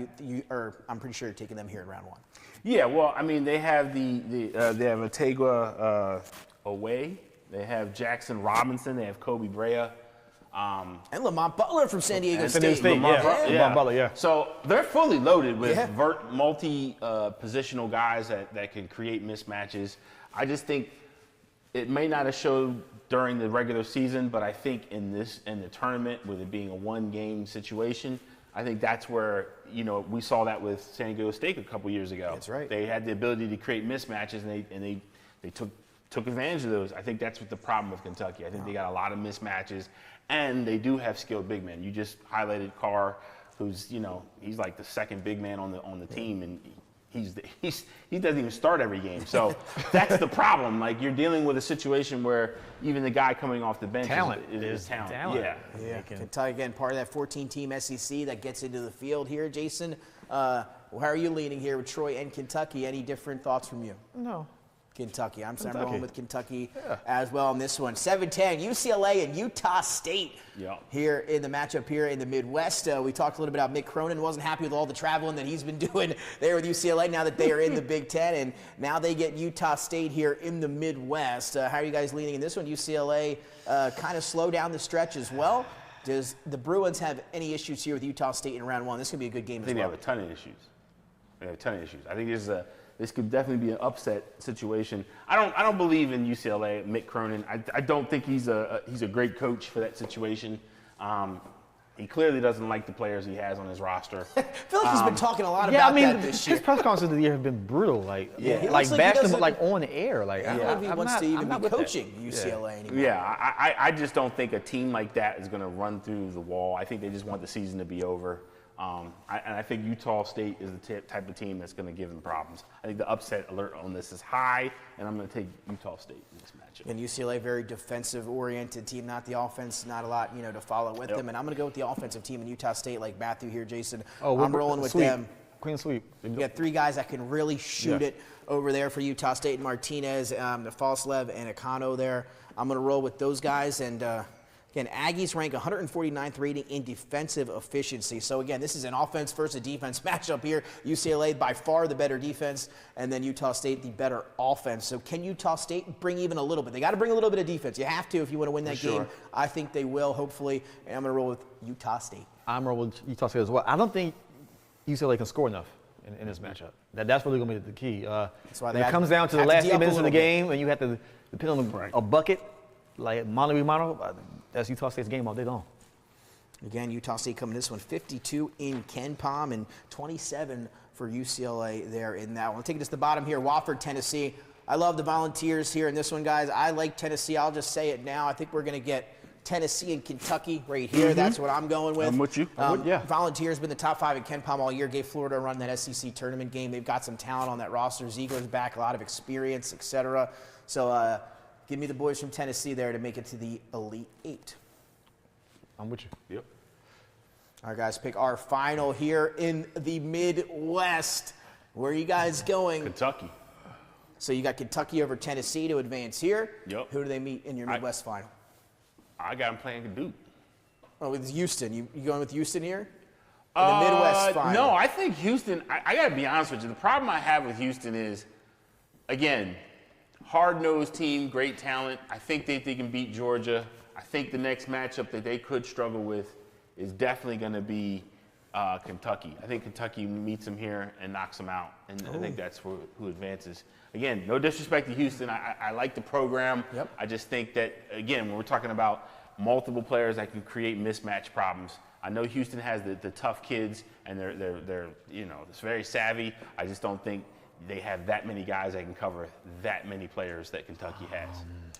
I'm pretty sure you're taking them here in round 1. Yeah, well, I mean, they have they have Ategua Away. They have Jackson Robinson. They have Kobe Brea. And Lamont Butler from San Diego San Diego State. State, yeah. Lamont Butler, yeah. So they're fully loaded with Yeah. multi-positional guys that can create mismatches. I just think it may not have showed during the regular season, but I think in the tournament, with it being a 1-game situation, I think that's where, we saw that with San Diego State a couple years ago. That's right. They had the ability to create mismatches, and they took advantage of those. I think that's what the problem with Kentucky. I think they got a lot of mismatches, and they do have skilled big men. You just highlighted Carr, who's he's like the second big man on the team, and he doesn't even start every game. So that's the problem. Like, you're dealing with a situation where even the guy coming off the bench is talent. Yeah, Kentucky, again, part of that 14-team SEC that gets into the field here. Jason, how are you leaning here with Troy and Kentucky? Any different thoughts from you? No. Kentucky. I'm rolling with Kentucky as well in this one. 7-10, UCLA and Utah State here in the matchup here in the Midwest. We talked a little bit about Mick Cronin. Wasn't happy with all the traveling that he's been doing there with UCLA now that they are in the Big Ten, and now they get Utah State here in the Midwest. How are you guys leaning in this one? UCLA kind of slow down the stretch as well. Does the Bruins have any issues here with Utah State in round 1? This could be a good game as well. I think they have a ton of issues. I think this could definitely be an upset situation. I don't believe in UCLA, Mick Cronin. I don't think he's a great coach for that situation. He clearly doesn't like the players he has on his roster. I feel like he's been talking a lot about that this year. His press conferences of the year have been brutal. Like, He like looks like he bashing them doesn't- like on the air. Like, I don't know if he wants to even be coaching UCLA anymore. Yeah, I just don't think a team like that is going to run through the wall. I think they just want the season to be over. And I think Utah State is the type of team that's going to give them problems. I think the upset alert on this is high, and I'm going to take Utah State in this matchup. And UCLA, very defensive-oriented team, not the offense, not a lot, to follow with them. And I'm going to go with the offensive team in Utah State, like Matthew here, Jason. I'm rolling with them. Clean sweep. You got 3 guys that can really shoot it over there for Utah State: Martinez, Falslev, and Akano there. I'm going to roll with those guys. And again, Aggies rank 149th rating in defensive efficiency. So again, this is an offense versus defense matchup here. UCLA by far the better defense, and then Utah State the better offense. So can Utah State bring even a little bit? They got to bring a little bit of defense. You have to if you want to win that game. I think they will, hopefully. And I'm going to roll with Utah State. I'm rolling with Utah State as well. I don't think UCLA can score enough in this matchup. That's really going to be the key. That's why when it comes down to the last 8 minutes of the game, and you have to depend on a bucket, like mano a mano, that's Utah State's game all day long. Again, Utah State coming this one 52 in Ken Palm and 27 for UCLA there in that one. Taking us to the bottom here, Wofford, Tennessee. I love the Volunteers here in this one, guys. I like Tennessee. I'll just say it now. I think we're going to get Tennessee and Kentucky right here. That's what I'm going with. I'm with you. Volunteers been the top 5 at Ken Palm all year. Gave Florida a run in that SEC tournament game. They've got some talent on that roster. Ziegler's back, a lot of experience, etc. So give me the boys from Tennessee there to make it to the Elite 8. I'm with you. Yep. All right, guys, pick our final here in the Midwest. Where are you guys going? Kentucky. So you got Kentucky over Tennessee to advance here. Yep. Who do they meet in your Midwest final? I got them playing Duke. Oh, with Houston. You going with Houston here? In the Midwest final. No, I think Houston, I got to be honest with you. The problem I have with Houston is, again, hard-nosed team, great talent. I think they can beat Georgia. I think the next matchup that they could struggle with is definitely going to be Kentucky. I think Kentucky meets them here and knocks them out, and I think that's who advances. Again, no disrespect to Houston. I like the program. Yep. I just think that, again, when we're talking about multiple players that can create mismatch problems, I know Houston has the tough kids, and they're it's very savvy. I just don't think they have that many guys that can cover that many players that Kentucky has.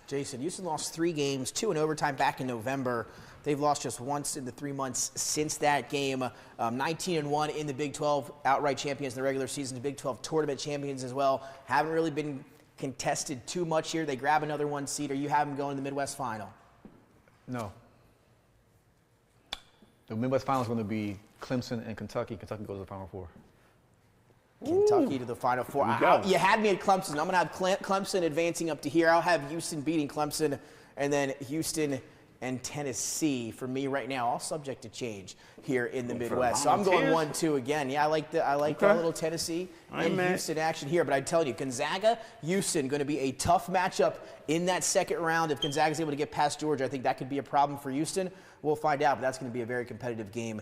Jason, Houston lost 3 games, 2 in overtime back in November. They've lost just once in the 3 months since that game. 19-1 in the Big 12, outright champions in the regular season, the Big 12 tournament champions as well. Haven't really been contested too much here. They grab another 1 seed, or you have them going to the Midwest Final? No. The Midwest Final is going to be Clemson and Kentucky. Kentucky goes to the Final Four. Kentucky to the Final Four. You had me at Clemson. I'm going to have Clemson advancing up to here. I'll have Houston beating Clemson, and then Houston and Tennessee for me right now, all subject to change here in the Midwest. So I'm going 1-2 again. Yeah, I like a little Tennessee and Houston action here. But I'm telling you, Gonzaga, Houston, going to be a tough matchup in that second round. If Gonzaga's able to get past Georgia, I think that could be a problem for Houston. We'll find out, but that's going to be a very competitive game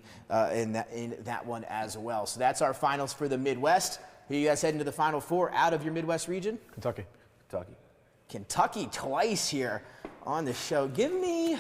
in that one as well. So that's our finals for the Midwest. Who you guys heading to the Final Four out of your Midwest region? Kentucky. Kentucky twice here on the show. Give me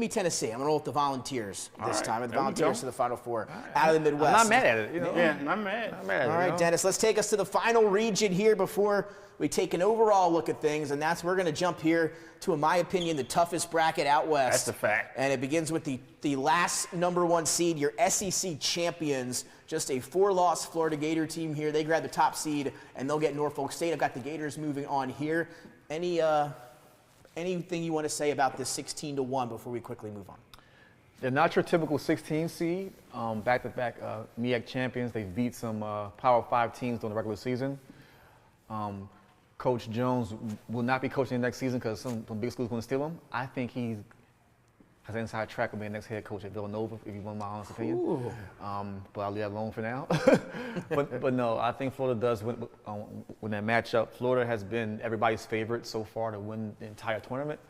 Tennessee. I'm going to roll with the Volunteers this time. The Volunteers to the Final Four out of the Midwest. I'm not mad at it. Yeah, not mad. All right, Dennis, let's take us to the final region here before we take an overall look at things, and we're going to jump here to, in my opinion, the toughest bracket out west. That's a fact. And it begins with the last number 1 seed, your SEC champions, just a 4-loss Florida Gator team here. They grab the top seed, and they'll get Norfolk State. I've got the Gators moving on here. Anything you want to say about this 16-1 before we quickly move on? They're not your typical 16 seed. Back-to-back MEAC champions. They've beat some Power 5 teams during the regular season. Coach Jones will not be coaching next season because some big schools going to steal him. I think he has an inside track of being the next head coach at Villanova, if you want my honest opinion. But I'll leave that alone for now. but no, I think Florida does win that matchup. Florida has been everybody's favorite so far to win the entire tournament.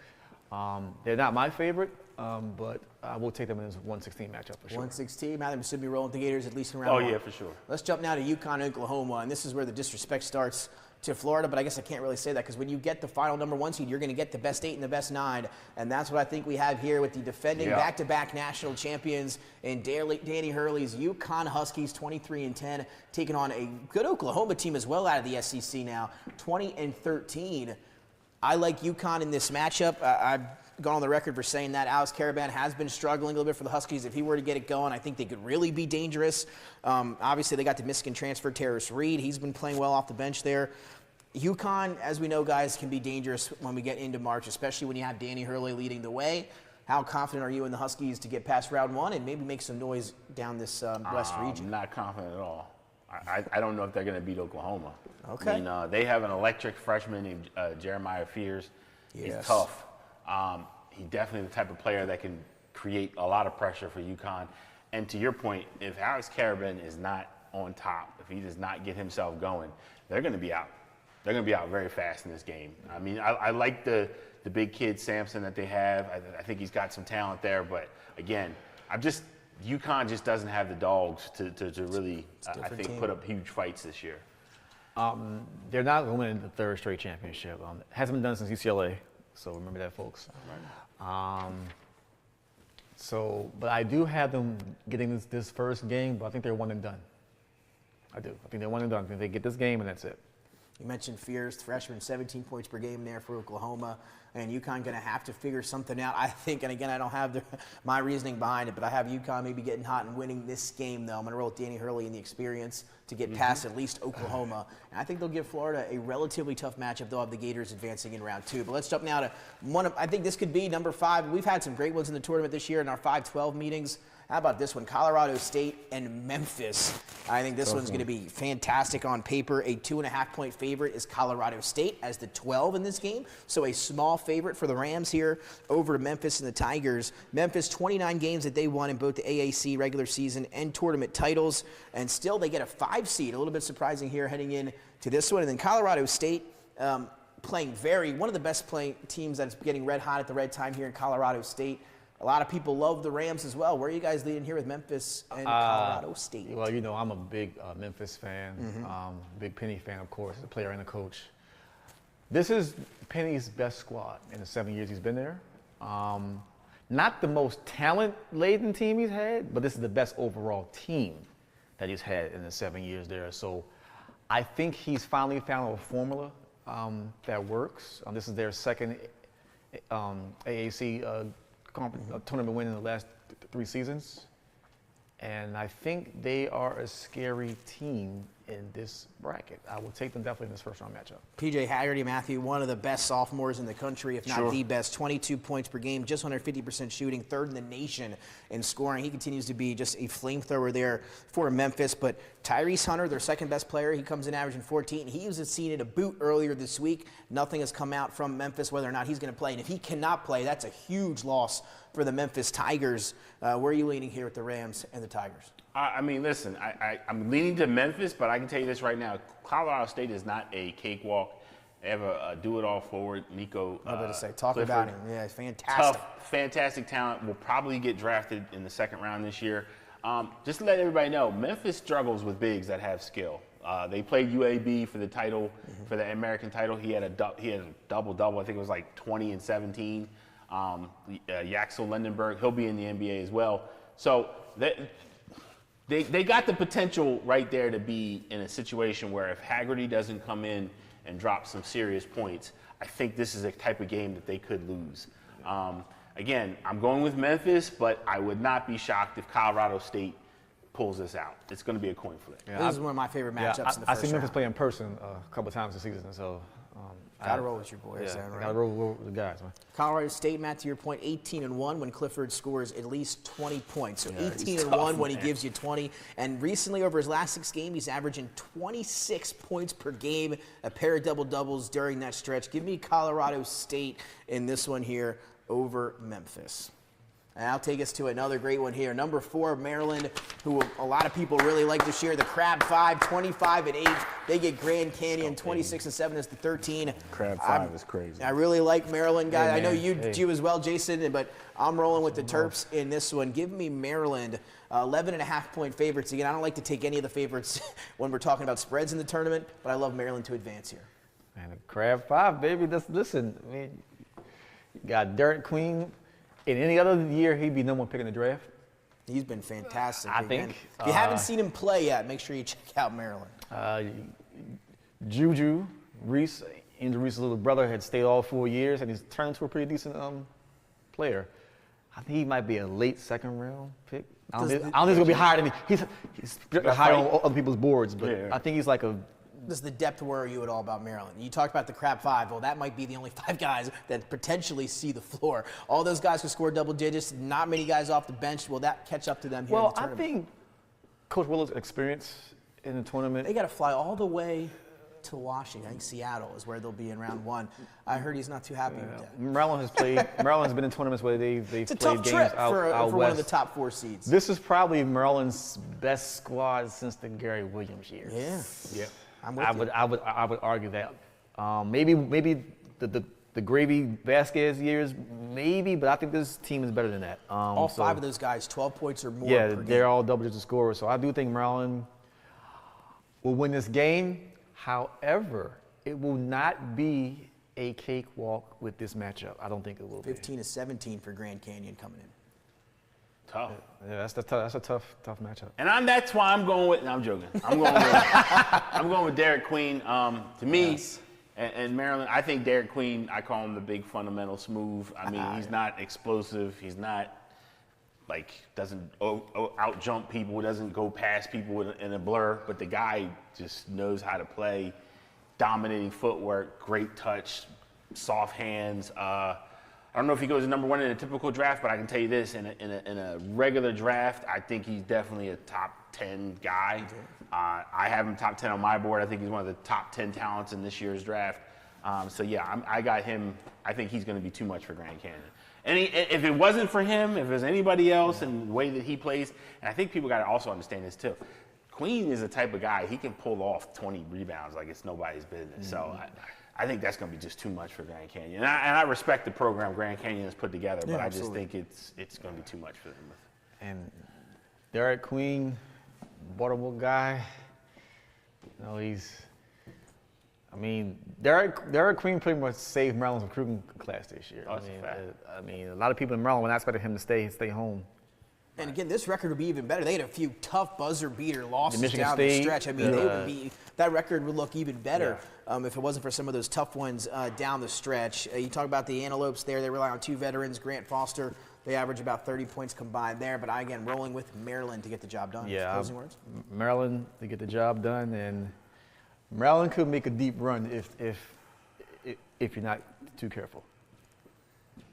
They're not my favorite, but I will take them in this 116 matchup for sure. 116, Matthew should be rolling with the Gators at least in round 1. Oh, yeah, for sure. Let's jump now to UConn, Oklahoma, and this is where the disrespect starts to Florida, but I guess I can't really say that because when you get the final number 1 seed, you're going to get the best 8 and the best 9, and that's what I think we have here with the defending back-to-back national champions in Danny Hurley's UConn Huskies, 23-10, taking on a good Oklahoma team as well out of the SEC now, 20-13. I like UConn in this matchup. I've gone on the record for saying that Alex Caravan has been struggling a little bit for the Huskies. If he were to get it going, I think they could really be dangerous. Obviously, they got the Michigan transfer, Terrace Reed. He's been playing well off the bench there. UConn, as we know, guys, can be dangerous when we get into March, especially when you have Danny Hurley leading the way. How confident are you in the Huskies to get past round 1 and maybe make some noise down this West region? I'm not confident at all. I don't know if they're going to beat Oklahoma. Okay. I mean, they have an electric freshman named Jeremiah Fears. Yes. He's tough. He's definitely the type of player that can create a lot of pressure for UConn. And to your point, if Alex Caravan is not on top, if he does not get himself going, they're going to be out. They're going to be out very fast in this game. I mean, I like the big kid Sampson that they have. I think he's got some talent there. But, again, UConn just doesn't have the dogs to really, I think, put up huge fights this year. They're not going to win the 3rd straight championship. It hasn't been done since UCLA, so remember that, folks. But I do have them getting this first game, but I think they're 1 and done. I do. I think they're 1 and done. I think they get this game, and that's it. You mentioned Fears, freshman, 17 points per game there for Oklahoma, and UConn going to have to figure something out, I think. And again, I don't have my reasoning behind it, but I have UConn maybe getting hot and winning this game, though. I'm going to roll with Danny Hurley and the experience to get past at least Oklahoma. And I think they'll give Florida a relatively tough matchup. They'll have the Gators advancing in round 2. But let's jump now to I think this could be number 5. We've had some great ones in the tournament this year in our 5-12 meetings. How about this one? Colorado State and Memphis. I think this one's going to be fantastic on paper. A 2.5-point favorite is Colorado State as the 12 in this game. So a small favorite for the Rams here over Memphis and the Tigers. Memphis, 29 games that they won in both the AAC regular season and tournament titles. And still they get a 5 seed. A little bit surprising here heading in to this one. And then Colorado State playing one of the best playing teams that's getting red hot at the red time here in Colorado State. a lot of people love the Rams as well. Where are you guys leading here with Memphis and Colorado State? Well, I'm a big Memphis fan, big Penny fan, of course, the player and the coach. This is Penny's best squad in the 7 years he's been there. Not the most talent-laden team he's had, but this is the best overall team that he's had in the 7 years there. So I think he's finally found a formula that works. This is their second AAC tournament win in the last 3 seasons. And I think they are a scary team in this bracket. I will take them definitely in this first-round matchup. P.J. Haggerty, Matthew, one of the best sophomores in the country, if not the best. 22 points per game, just under 50% shooting, third in the nation in scoring. He continues to be just a flamethrower there for Memphis. But Tyrese Hunter, their second-best player, he comes in averaging 14. He was seen in a boot earlier this week. Nothing has come out from Memphis whether or not he's going to play. And if he cannot play, that's a huge loss for the Memphis Tigers. Where are you leaning here with the Rams and the Tigers? I mean, listen, I'm leaning to Memphis, but I can tell you this right now. Colorado State is not a cakewalk. They have a do-it-all forward, Nico I was going to say, talk Clifford. about him. Yeah, he's fantastic. Tough, fantastic talent. Will probably get drafted in the second round this year. Just to let everybody know, Memphis struggles with bigs that have skill. They played UAB for the title, for the American title. He had a double-double. I think it was like 20 and 17. Yaxel Lindenberg, he'll be in the NBA as well. So they got the potential right there to be in a situation where if Haggerty doesn't come in and drop some serious points, I think this is a type of game that they could lose. Again, I'm going with Memphis, but I would not be shocked if Colorado State pulls this out. It's going to be a coin flip. Yeah, this is one of my favorite matchups in the first round. I've seen Memphis play in person a couple of times this season, so gotta roll with your boys. Yeah, gotta roll with the guys, man. Colorado State, Matt, to your point, 18-1 when Clifford scores at least 20 points. So 18-1 when he gives you 20. And recently, over his last 6 games, he's averaging 26 points per game, a pair of double-doubles during that stretch. Give me Colorado State in this one here over Memphis. And I'll take us to another great one here. Number 4, Maryland, who a lot of people really like this year. The Crab 5, 25-8. They get Grand Canyon. 26-7 is the 13. Crab 5 is crazy. I really like Maryland, guys. Hey, I know you do as well, Jason, but I'm rolling with the Terps in this one. Give me Maryland, 11.5-point favorites. Again, I don't like to take any of the favorites when we're talking about spreads in the tournament, but I love Maryland to advance here. Man, the Crab 5, baby. Listen, I mean, you got Derek Queen. In any other year, he'd be number 1 pick in the draft. He's been fantastic. I think. If you haven't seen him play yet, make sure you check out Maryland. Juju Reese, Andrew Reese's little brother, had stayed all 4 years, and he's turned into a pretty decent player. I think he might be a late second-round pick. I don't think he's going to be higher than he's higher on other people's boards, but I think he's like a. This is the depth worry you at all about Maryland. You talked about the Crab 5. Well, that might be the only 5 guys that potentially see the floor. All those guys who score double digits, not many guys off the bench. Will that catch up to them here in the tournament? I think Coach Willow's experience in the tournament. They got to fly all the way to Washington. I think Seattle is where they'll be in round 1. I heard he's not too happy with that. Maryland has been in tournaments where they've played games out west. It's a tough trip for one of the top 4 seeds. This is probably Maryland's best squad since the Gary Williams years. Yeah. I would argue that. Maybe the Gravy Vasquez years, maybe, but I think this team is better than that. All 5 of those guys, 12 points or more. Yeah, per they're game. all double-digit scorers. So I do think Maryland will win this game. However, it will not be a cakewalk with this matchup. I don't think it will be. 15-17 for Grand Canyon coming in. Tough. Yeah, that's a tough matchup. And that's why I'm going with. No, I'm joking. I'm going with Derek Queen. To me, and Maryland, I think Derek Queen. I call him the big fundamental smooth. I mean, he's not explosive. He's not doesn't out jump people. Doesn't go past people in a blur. But the guy just knows how to play. Dominating footwork, great touch, soft hands. I don't know if he goes number 1 in a typical draft, but I can tell you this: in a regular draft, I think he's definitely a top 10 guy. I have him top 10 on my board. I think he's one of the top 10 talents in this year's draft. So yeah, I got him. I think he's going to be too much for Grand Canyon. And if it wasn't for him, if there's anybody else and the way that he plays, and I think people got to also understand this too. Queen is the type of guy, he can pull off 20 rebounds like it's nobody's business. So I think that's going to be just too much for Grand Canyon. And I respect the program Grand Canyon has put together, but I just think it's going to be too much for them. And Derek Queen, Baltimore guy, Derek Queen pretty much saved Maryland's recruiting class this year. Oh, that's a fact. I mean, a lot of people in Maryland were not expecting him to stay home. And again, this record would be even better. They had a few tough buzzer beater losses Michigan down State, the stretch. I mean, that record would look even better if it wasn't for some of those tough ones down the stretch. You talk about the Antelopes there. They rely on 2 veterans, Grant Foster. They average about 30 points combined there. But again, rolling with Maryland to get the job done. Yeah, Closing words? Maryland to get the job done, and Maryland could make a deep run if you're not too careful.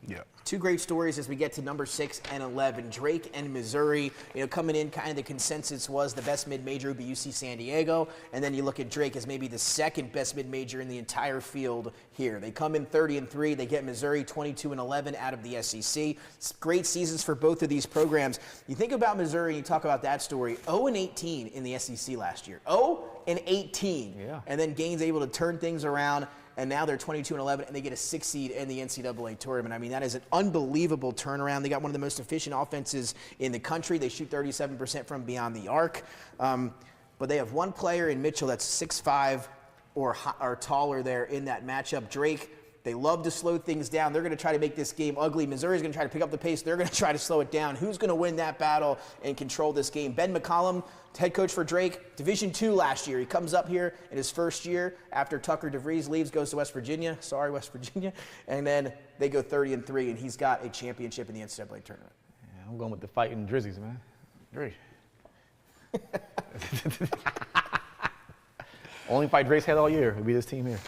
Yeah. 2 great stories as we get to number 6 and 11. Drake and Missouri, coming in, kind of the consensus was the best mid-major would be UC San Diego. And then you look at Drake as maybe the second best mid-major in the entire field here. They come in 30-3. They get Missouri 22-11 out of the SEC. It's great seasons for both of these programs. You think about Missouri and you talk about that story. 0-18 in the SEC last year. 0-18. Yeah. And then Gaines able to turn things around. And now they're 22-11, and they get a 6 seed in the NCAA tournament. I mean, that is an unbelievable turnaround. They got one of the most efficient offenses in the country. They shoot 37% from beyond the arc. But they have one player in Mitchell that's 6'5" or taller there in that matchup. Drake, they love to slow things down. They're going to try to make this game ugly. Missouri's going to try to pick up the pace. They're going to try to slow it down. Who's going to win that battle and control this game? Ben McCollum, head coach for Drake, Division II last year. He comes up here in his first year after Tucker DeVries leaves, goes to West Virginia. Sorry, West Virginia. And then they go 30-3, and he's got a championship in the NCAA tournament. Yeah, I'm going with the fighting Drizzies, man. Drake. Only fight Drake's had all year would be this team here.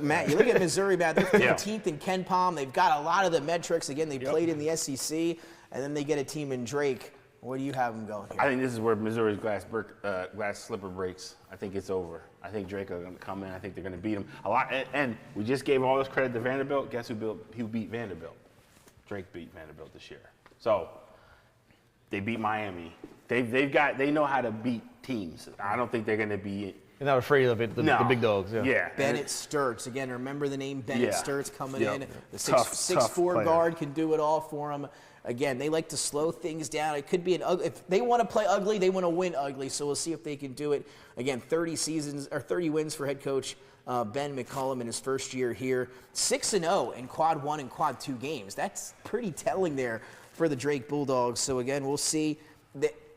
Matt, you look at Missouri, Matt, they're 15th in Ken Palm. They've got a lot of the metrics. Again, they played in the SEC, and then they get a team in Drake. Where do you have them going here? I think this is where Missouri's glass slipper breaks. I think it's over. I think Drake are going to come in. I think they're going to beat them a lot. And we just gave all this credit to Vanderbilt. Guess who beat Vanderbilt? Drake beat Vanderbilt this year. So they beat Miami. They know how to beat teams. I don't think they're going to be. They're not afraid of it, the big dogs. Yeah. Bennett Sturts. Again, remember the name Bennett Sturts coming in. The Tough 6'4" guard can do it all for them. Again, they like to slow things down. It could be an ugly. If they want to play ugly, they want to win ugly. So we'll see if they can do it. Again, 30 wins for head coach Ben McCollum in his first year here. 6-0 in quad 1 and quad 2 games. That's pretty telling there for the Drake Bulldogs. So again, we'll see.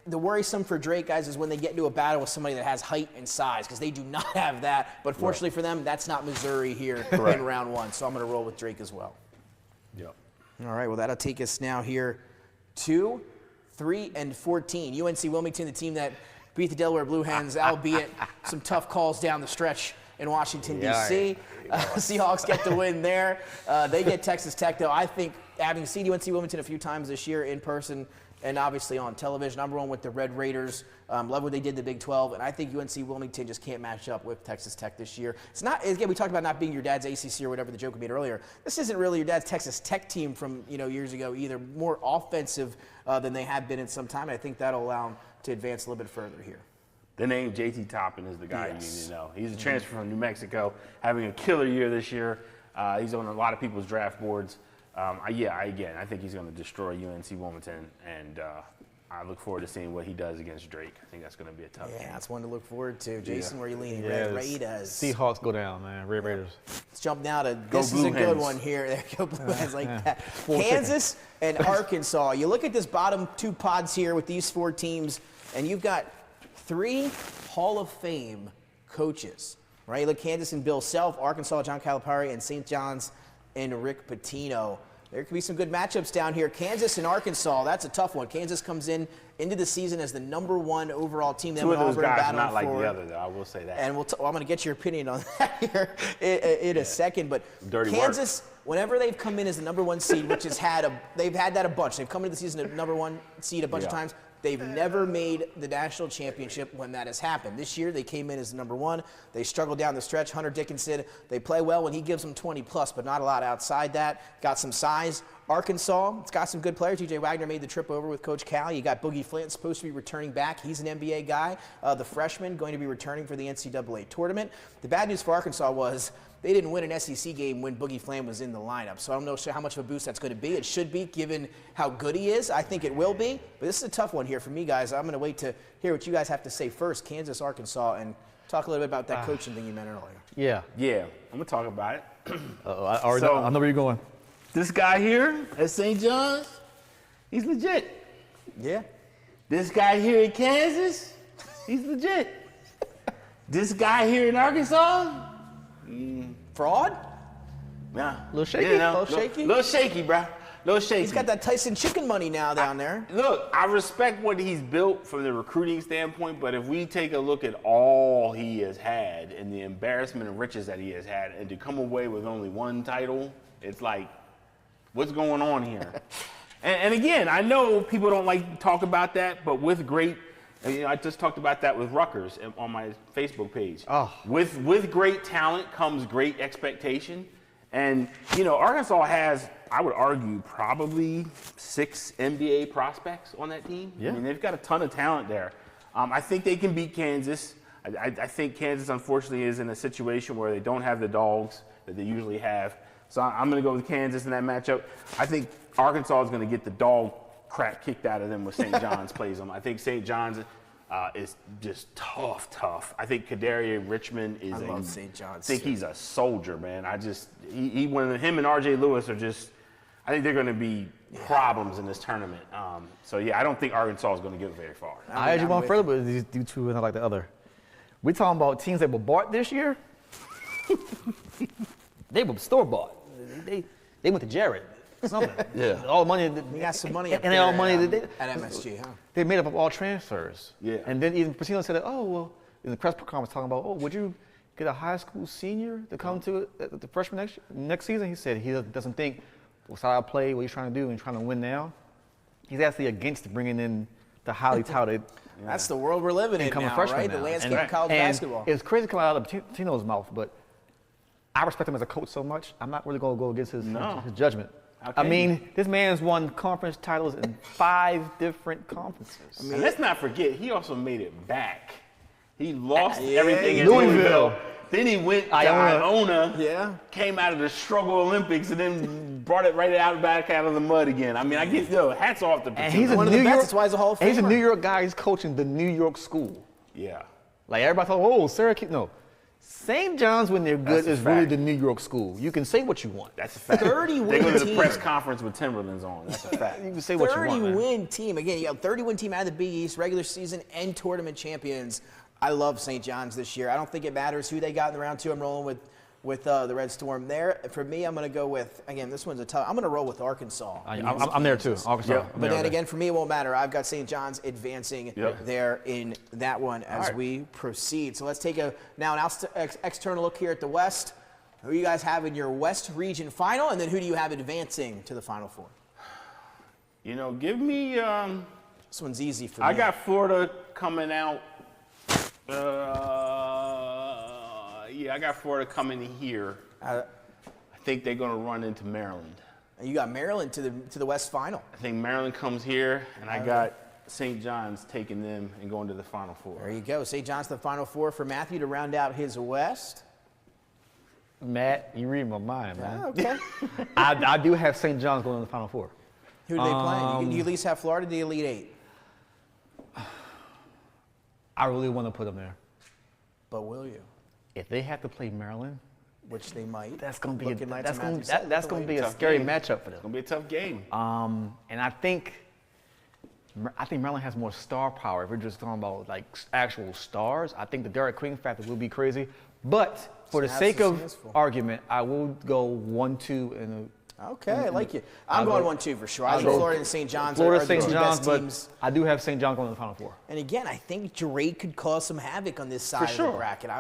The worrisome for Drake, guys, is when they get into a battle with somebody that has height and size, because they do not have that. But fortunately for them, that's not Missouri here in round 1. So I'm going to roll with Drake as well. Yep. All right, well, that'll take us now here to 3-14. UNC Wilmington, the team that beat the Delaware Blue Hens, albeit some tough calls down the stretch in Washington, D.C. Seahawks get the win there. They get Texas Tech, though. I think, having seen UNC Wilmington a few times this year in person, and obviously on television, I'm rolling with the Red Raiders. Love what they did in the Big 12, and I think UNC Wilmington just can't match up with Texas Tech this year. It's not, again, we talked about not being your dad's ACC or whatever the joke we made earlier. This isn't really your dad's Texas Tech team from years ago either. More offensive than they have been in some time. And I think that'll allow them to advance a little bit further here. The name JT Toppin is the guy you need to know. He's a transfer from New Mexico, having a killer year this year. He's on a lot of people's draft boards. I think he's going to destroy UNC Wilmington, and I look forward to seeing what he does against Drake. I think that's going to be a tough game. Yeah, that's one to look forward to. Jason, where are you leaning? Red Raiders. Seahawks go down, man. Red Raiders. Let's jump now to this is a good one here. There you go, Blue Hens like that. Kansas and Arkansas. You look at this bottom 2 pods here with these 4 teams, and you've got 3 Hall of Fame coaches, right? You look Kansas and Bill Self, Arkansas, John Calipari, and St. John's and Rick Pitino. There could be some good matchups down here. Kansas and Arkansas, that's a tough one. Kansas comes into the season as the #1 overall team. 2 of those guys are not like the other, though. I will say that. And I'm going to get your opinion on that here in a second. But Dirty Kansas, whenever they've come in as the #1 seed, which they've had that a bunch. They've come into the season as #1 seed a bunch of times. They've never made the national championship when that has happened. This year, they came in as #1. They struggled down the stretch. Hunter Dickinson, they play well when he gives them 20+, but not a lot outside that. Got some size. Arkansas, it's got some good players. TJ Wagner made the trip over with Coach Cal. You got Boogie Flint supposed to be returning back. He's an NBA guy. The freshman going to be returning for the NCAA tournament. The bad news for Arkansas was they didn't win an SEC game when Boogie Flint was in the lineup. So I don't know how much of a boost that's going to be. It should be, given how good he is. I think it will be. But this is a tough one here for me, guys. I'm going to wait to hear what you guys have to say first. Kansas, Arkansas, and talk a little bit about that coaching thing you mentioned earlier. Yeah, I'm going to talk about it. I already know. I know where you're going. This guy here at St. John's, he's legit. Yeah. This guy here in Kansas, he's legit. This guy here in Arkansas, Fraud? nah. Little shaky? Little shaky? Little shaky, bro. Little shaky. He's got that Tyson chicken money now down there. Look, I respect what he's built from the recruiting standpoint, but if we take a look at all he has had and the embarrassment and riches that he has had, and to come away with only one title, it's like, what's going on here? and again, I know people don't like to talk about that, but with great, I just talked about that with Rutgers on my Facebook page. Oh. With great talent comes great expectation. And, Arkansas has, I would argue, probably 6 NBA prospects on that team. Yeah. I mean, they've got a ton of talent there. I think they can beat Kansas. I think Kansas, unfortunately, is in a situation where they don't have the dogs that they usually have. So I'm going to go with Kansas in that matchup. I think Arkansas is going to get the dog crap kicked out of them when St. John's plays them. I think St. John's is just tough. I think Kadarius Richmond is. I love St. John's. I think he's a soldier, man. Him and R.J. Lewis are just. I think they're going to be problems in this tournament. I don't think Arkansas is going to get very far. I actually went further, but these two are not like the other. We're talking about teams that were bought this year. They were store bought. They went to Jared. Something. Yeah. All the money. They got some money up and there all money at MSG, huh? They made up of all transfers. Yeah. And then even Pacino said, in the press conference talking about, would you get a high school senior to come to the freshman next season? He said he doesn't think what's how I play, what he's trying to do, and trying to win now. He's actually against bringing in the highly touted. That's the world we're living in incoming now, freshman right? now. The landscape of college basketball. It's crazy coming out of Patino's mouth, but I respect him as a coach so much, I'm not really going to go against his judgment. I mean, this man's won conference titles in 5 different conferences. And let's not forget, he also made it back. He lost everything in Louisville. Then he went to Iona, came out of the struggle Olympics, and then brought it back out of the mud again. I mean, I get, hats off to Patino. And he's a one of the best, that's why he's a Hall of Famer. He's a New York guy, he's coaching the New York school. Yeah. Like everybody thought, Syracuse, no. St. John's, when they're good, is really fact. the New York school. You can say what you want. That's a fact. 30-win They go to the team. press conference with Timberlands on. That's a fact. You can say what you want, man. 30-win team. Again, you got 30-win team out of the Big East, regular season and tournament champions. I love St. John's this year. I don't think it matters who they got in the round 2. I'm rolling with the Red Storm there. For me, I'm going to go with, again, this one's a tough. I'm going to roll with Arkansas. I'm there too. Arkansas. Yep. But then again, for me, it won't matter. I've got St. John's advancing Yep. there in that one as we proceed. So let's take an external look here at the West. Who you guys have in your West region final, and then who do you have advancing to the Final Four? Give me. This one's easy for me. I got Florida coming out. I got Florida coming here. I think they're going to run into Maryland. You got Maryland to the West Final. I think Maryland comes here, and I got St. John's taking them and going to the Final Four. There you go. St. John's to the Final Four for Matthew to round out his West. Matt, you read my mind, man. Okay. I do have St. John's going to the Final Four. Who do they play? You at least have Florida in the Elite 8. I really want to put them there. But will you? If they have to play Maryland, which they might. that's going to be Looking like that's Matthew going said, that's going to be a scary matchup for them. It's going to be a tough game. And I think Maryland has more star power. If we're just talking about like actual stars, I think the Derek Queen factor will be crazy. But for the sake of argument, I will go 1-2 in Okay, I like you. I'm going 1-2 for sure. I think Florida and St. John's Florida, are the St. two John's, best but teams. I do have St. John going to the Final Four. And again, I think Drake could cause some havoc on this side of the bracket.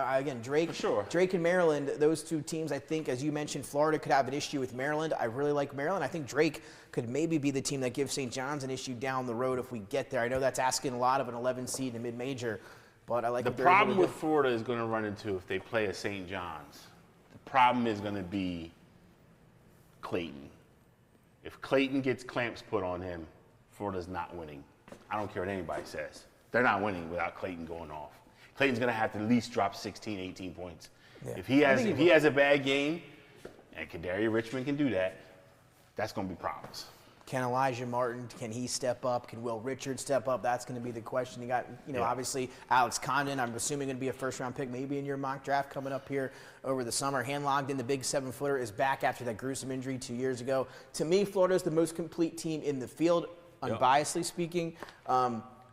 Drake and Maryland, those two teams, I think, as you mentioned, Florida could have an issue with Maryland. I really like Maryland. I think Drake could maybe be the team that gives St. John's an issue down the road if we get there. I know that's asking a lot of an 11 seed in the mid-major, but I like the problem with Florida is going to run into if they play at St. John's. The problem is going to be Clayton. if Clayton gets clamps put on him, Florida's not winning. I don't care what anybody says. They're not winning without Clayton going off. Clayton's going to have to at least drop 16, 18 points. Yeah. If he has a bad game, and Kadarius Richmond can do that, that's going to be problems. Can Elijah Martin, can he step up? Can Will Richards step up? That's going to be the question. You got, obviously Alex Condon, I'm assuming going to be a first-round pick, maybe in your mock draft coming up here over the summer. Hand-logged in, the big 7-footer, is back after that gruesome injury 2 years ago. To me, Florida is the most complete team in the field, unbiasedly speaking.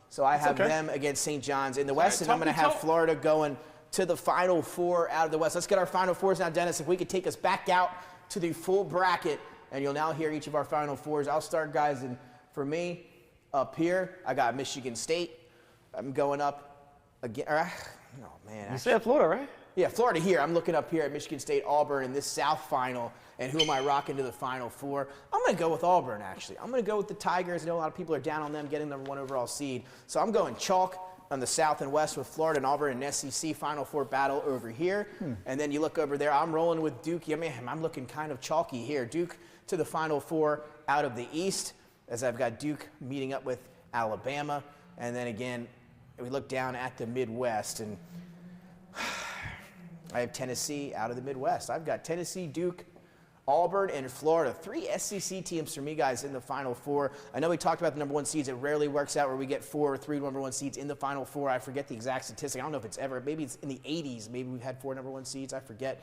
So I have them against St. John's in the West, and I'm going to have Florida going to the Final Four out of the West. Let's get our Final Fours now, Dennis. If we could take us back out to the full bracket, and you'll now hear each of our Final Fours. I'll start, guys, and for me, up here, I got Michigan State. I'm going up again. Oh, man. You said Florida, right? Yeah, Florida here. I'm looking up here at Michigan State, Auburn in this South Final, and who am I rocking to the Final Four? I'm going to go with Auburn, actually. I'm going to go with the Tigers. I know a lot of people are down on them getting number 1 overall seed. So I'm going chalk on the South and West with Florida and Auburn, and SEC Final Four battle over here. And then you look over there, I'm rolling with Duke. I mean, I'm looking kind of chalky here. Duke to the Final Four out of the East, as I've got Duke meeting up with Alabama. And then again, we look down at the Midwest, and I have Tennessee out of the Midwest. I've got Tennessee, Duke, Auburn, and Florida. 3 SEC teams for me, guys, in the Final Four. I know we talked about the number 1 seeds. It rarely works out where we get 4 or 3 number 1 seeds in the Final Four. I forget the exact statistic. I don't know if it's ever. Maybe it's in the 80s. Maybe we've had 4 number 1 seeds. I forget.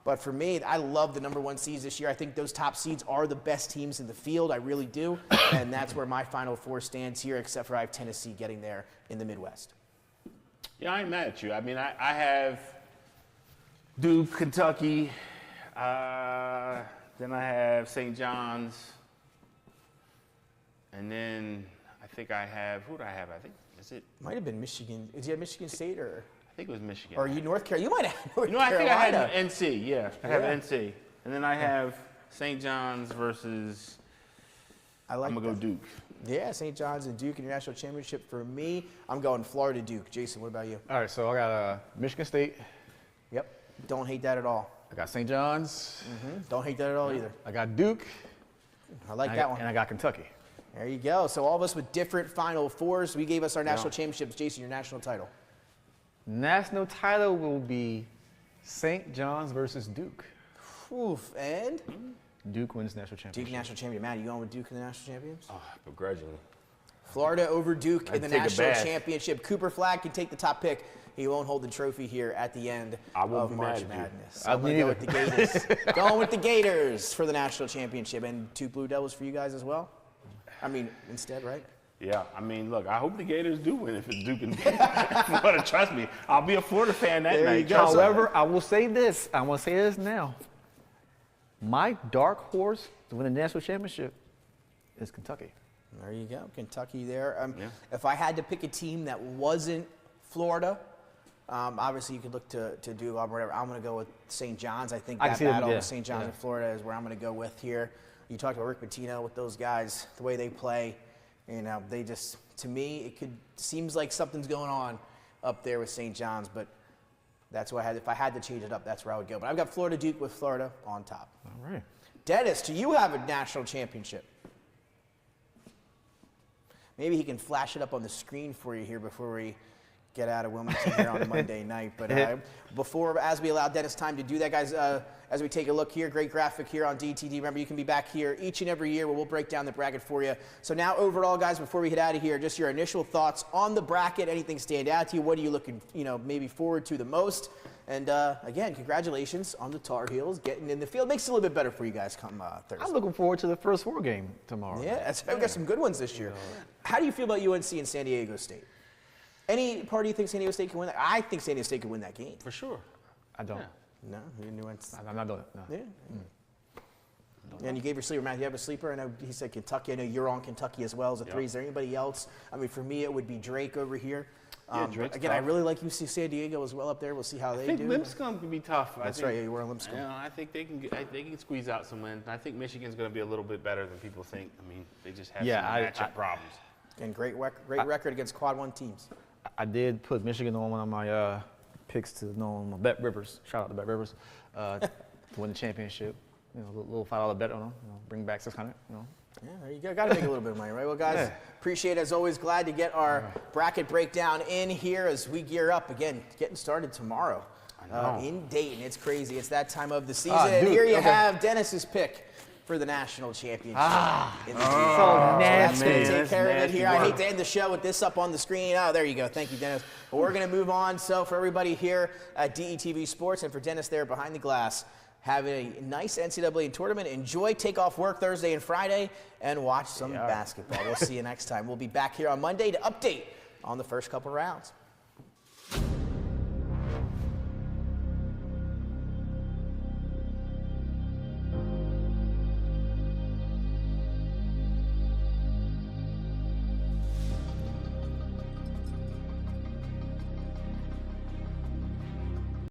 But for me, I love the number 1 seeds this year. I think those top seeds are the best teams in the field. I really do. And that's where my Final Four stands here, except for I have Tennessee getting there in the Midwest. Yeah, I ain't mad at you. I mean, I have Duke, Kentucky. Then I have St. John's. And then I think I have, who do I have? I think, is it? Might have been Michigan. Is he at Michigan State or? I think it was Michigan. Or you North Carolina? You might have North I Carolina. think I had NC, yeah. I have NC. And then I have St. John's versus, I'm going to go Duke. Yeah, St. John's and Duke in your national championship. For me, I'm going Florida, Duke. Jason, what about you? All right, so I got Michigan State. Yep. Don't hate that at all. I got St. John's. Don't hate that at all either. I got Duke. I like that one. And I got Kentucky. There you go. So all of us with different Final Fours. We gave us our national championships. Jason, your national title. National title will be St. John's versus Duke. Oof. And? Duke wins national championship. Duke national champion. Matt, you going with Duke in the national champions? Oh, begrudgingly. Florida over Duke in the national championship. Cooper Flagg can take the top pick. He won't hold the trophy here at the end of March Madness. I'm going to go with the Gators. Going with the Gators for the national championship. And 2 Blue Devils for you guys as well? I mean, instead, right? Yeah, I mean, look, I hope the Gators do win if it's Duke and Florida. Trust me, I'll be a Florida fan that night. However, I will say this. I want to say this now. My dark horse to win the national championship is Kentucky. There you go, Kentucky there. If I had to pick a team that wasn't Florida, obviously you could look to Duke or whatever. I'm going to go with St. John's. I think that battle with St. John's and Florida is where I'm going to go with here. You talked about Rick Pitino with those guys, the way they play. You know, they just, to me, seems like something's going on up there with St. John's, but that's what if I had to change it up, that's where I would go. But I've got Florida Duke with Florida on top. All right. Dennis, do you have a national championship? Maybe he can flash it up on the screen for you here before we get out of Wilmington here on Monday night. But as we allow Dennis time to do that, guys, as we take a look here, great graphic here on DETV. Remember, you can be back here each and every year where we'll break down the bracket for you. So now overall, guys, before we get out of here, just your initial thoughts on the bracket. Anything stand out to you? What are you looking, maybe forward to the most? And again, congratulations on the Tar Heels getting in the field. Makes it a little bit better for you guys come Thursday. I'm looking forward to the first 4 game tomorrow. Yeah, we've got some good ones this year. How do you feel about UNC and San Diego State? Any party you think San Diego State can win that? I think San Diego State can win that game. For sure. I don't. Yeah. No, you knew it. I'm not doing it. No. Yeah. And you gave your sleeper, Matt. You have a sleeper? I know he said Kentucky. I know you're on Kentucky as well as a 3. Is there anybody else? I mean, for me, it would be Drake over here. Again, tough. I really like UC San Diego as well up there. We'll see how they do. I think Lipscomb can be tough. That's right. Yeah, you were on Lipscomb. I think they can squeeze out some wins. I think Michigan's going to be a little bit better than people think. I mean, they just have some matchup problems. And great record against Quad 1 teams. I did put Michigan on one of my picks to know my Bet Rivers. Shout out to Bet Rivers to win the championship. a little $5 bet on them. Bring back 600. Yeah, there you go. Got to make a little bit of money, right? Well, guys, appreciate it as always. Glad to get our bracket breakdown in here as we gear up again, getting started tomorrow in Dayton. It's crazy. It's that time of the season. And here you have Dennis's pick for the national championship. In the so nasty. That's going to take care of it here. I hate to end the show with this up on the screen. Oh, there you go. Thank you, Dennis. But we're going to move on. So for everybody here at DETV Sports and for Dennis there behind the glass, have a nice NCAA tournament. Enjoy. Take off work Thursday and Friday and watch some basketball. We'll see you next time. We'll be back here on Monday to update on the first couple rounds.